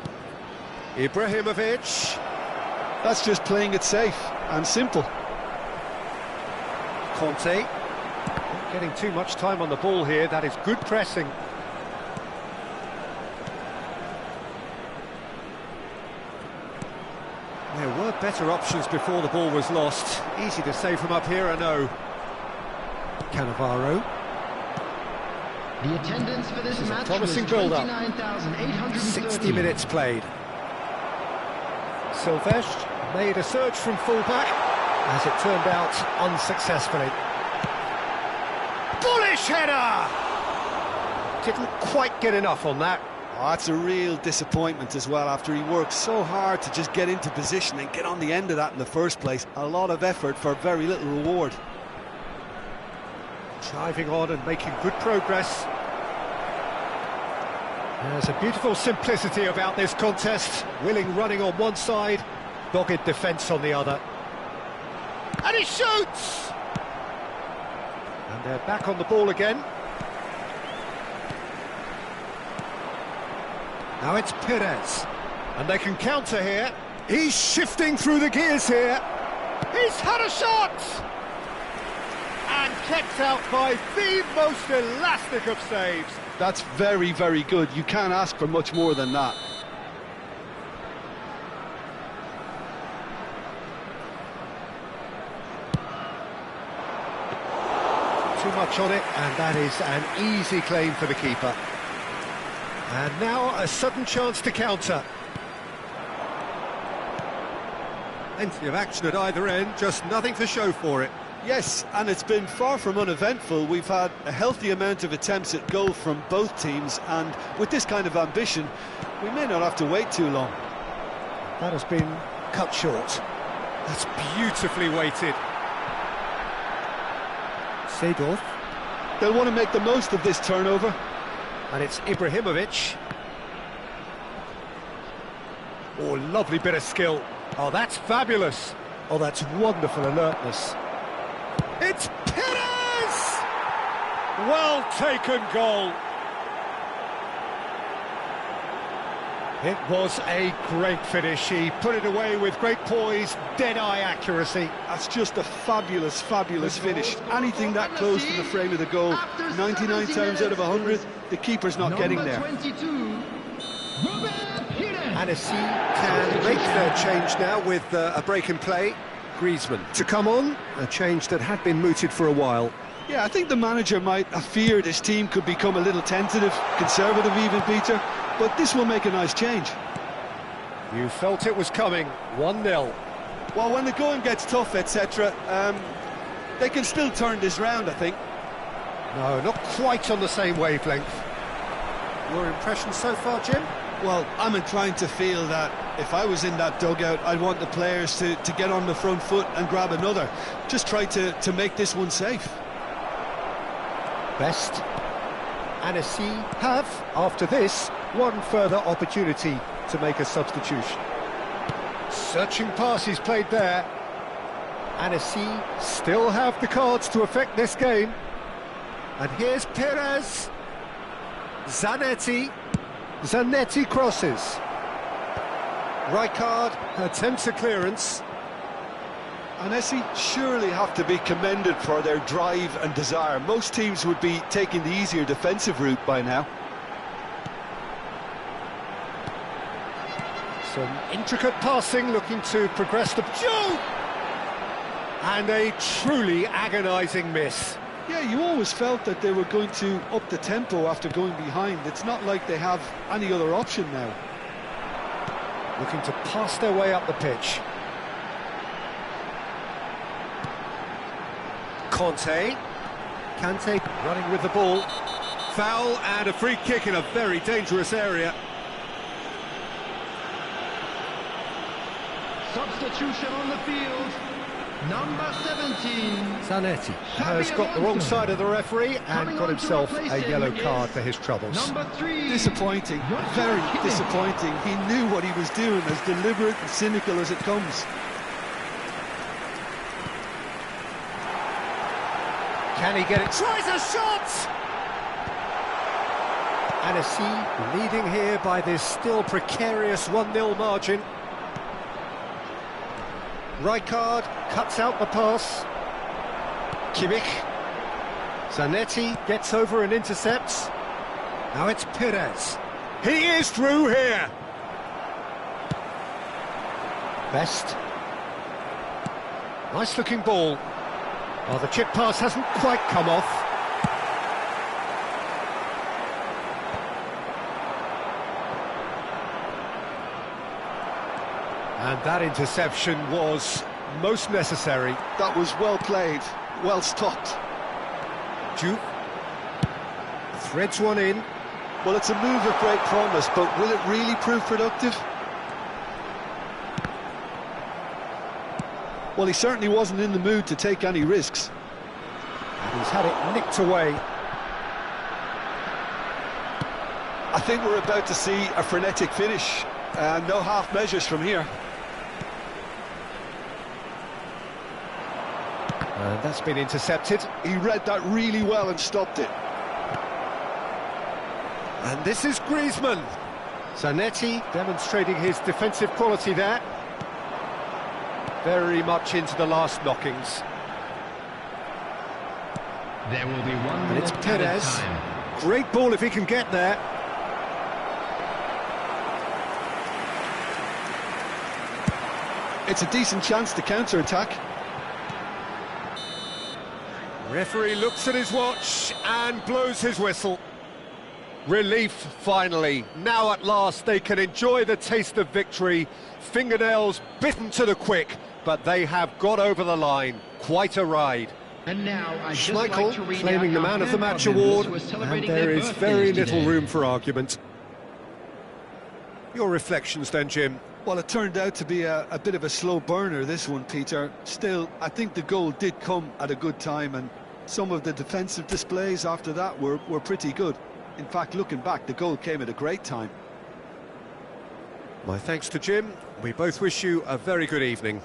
Ibrahimovic. That's just playing it safe and simple. Conte. Not getting too much time on the ball here, that is good pressing. There were better options before the ball was lost. Easy to say from up here, I know. Cannavaro. The attendance for this match promising was build-up. 29,830. 60 minutes played. Silvestre made a surge from fullback, as it turned out unsuccessfully. Bullish header! Didn't quite get enough on that. Oh, that's a real disappointment as well, after he worked so hard to just get into position and get on the end of that in the first place. A lot of effort for very little reward. Driving on and making good progress. There's a beautiful simplicity about this contest. Willing running on one side, dogged defence on the other. And he shoots! And they're back on the ball again. Now it's Perez. And they can counter here. He's shifting through the gears here. He's had a shot! And kept out by the most elastic of saves. That's very, very good. You can't ask for much more than that. too much on it, and that is an easy claim for the keeper. And now a sudden chance to counter. Plenty of action at either end, just nothing to show for it. Yes, and it's been far from uneventful. We've had a healthy amount of attempts at goal from both teams, and with this kind of ambition, we may not have to wait too long. That has been cut short. That's beautifully weighted. Seedorf. They'll want to make the most of this turnover. And it's Ibrahimovic. Oh, lovely bit of skill. Oh, that's fabulous. Oh, that's wonderful alertness. It's Perez! Well taken goal. It was a great finish. He put it away with great poise, dead-eye accuracy. That's just a fabulous, fabulous finish. Anything that close to the frame of the goal, 99 times out of 100, the keeper's not getting there. Annecy can make their change now with a break in play. Griezmann to come on, a change that had been mooted for a while. Yeah, I think the manager might have feared his team could become a little tentative, conservative even, Peter, but this will make a nice change. You felt it was coming, 1-0. Well, when the going gets tough, etc., they can still turn this round, I think. No, not quite on the same wavelength. Your impression so far, Jim? Well, I'm inclined to feel that if I was in that dugout, I'd want the players to get on the front foot and grab another. Just try to make this one safe. Best. Annecy have, after this, one further opportunity to make a substitution. Searching passes played there. Annecy still have the cards to affect this game. And here's Perez. Zanetti crosses. Rijkaard attempts a clearance. Annecy surely have to be commended for their drive and desire. Most teams would be taking the easier defensive route by now. Some intricate passing, looking to progress the... And a truly agonising miss. Yeah, you always felt that they were going to up the tempo after going behind. It's not like they have any other option now. Looking to pass their way up the pitch. Kante running with the ball. Foul and a free kick in a very dangerous area. Substitution on the field. Number 17. Zanetti has got the wrong side of the referee and got himself a yellow card for his troubles. Number 3. Disappointing, very disappointing. He knew what he was doing, as deliberate and cynical as it comes. Can he get it? Tries a shot! Annecy leading here by this still precarious 1-0 margin. Rijkaard cuts out the pass. Kimmich. Zanetti gets over and intercepts. Now it's Perez. He is through here. Best. Nice looking ball. Oh, the chip pass hasn't quite come off. And that interception was most necessary. That was well played, well stopped. Juve threads one in. Well, it's a move of great promise, but will it really prove productive? Well, he certainly wasn't in the mood to take any risks. And he's had it nicked away. I think we're about to see a frenetic finish. No half measures from here. And that's been intercepted. He read that really well and stopped it. And this is Griezmann. Zanetti demonstrating his defensive quality there. Very much into the last knockings. There will be 1 And minute it's added Perez. time. Great ball if he can get there. It's a decent chance to counter-attack. Referee looks at his watch and blows his whistle. Relief, finally. Now at last they can enjoy the taste of victory. Fingernails bitten to the quick, but they have got over the line. Quite a ride. And now I Schmeichel claiming the Man of the Match award, and there is very little room for argument. Your reflections then, Jim? Well, it turned out to be a bit of a slow burner, this one, Peter. Still, I think the goal did come at a good time, and some of the defensive displays after that were pretty good. In fact, looking back, the goal came at a great time. My thanks to Jim. We both wish you a very good evening.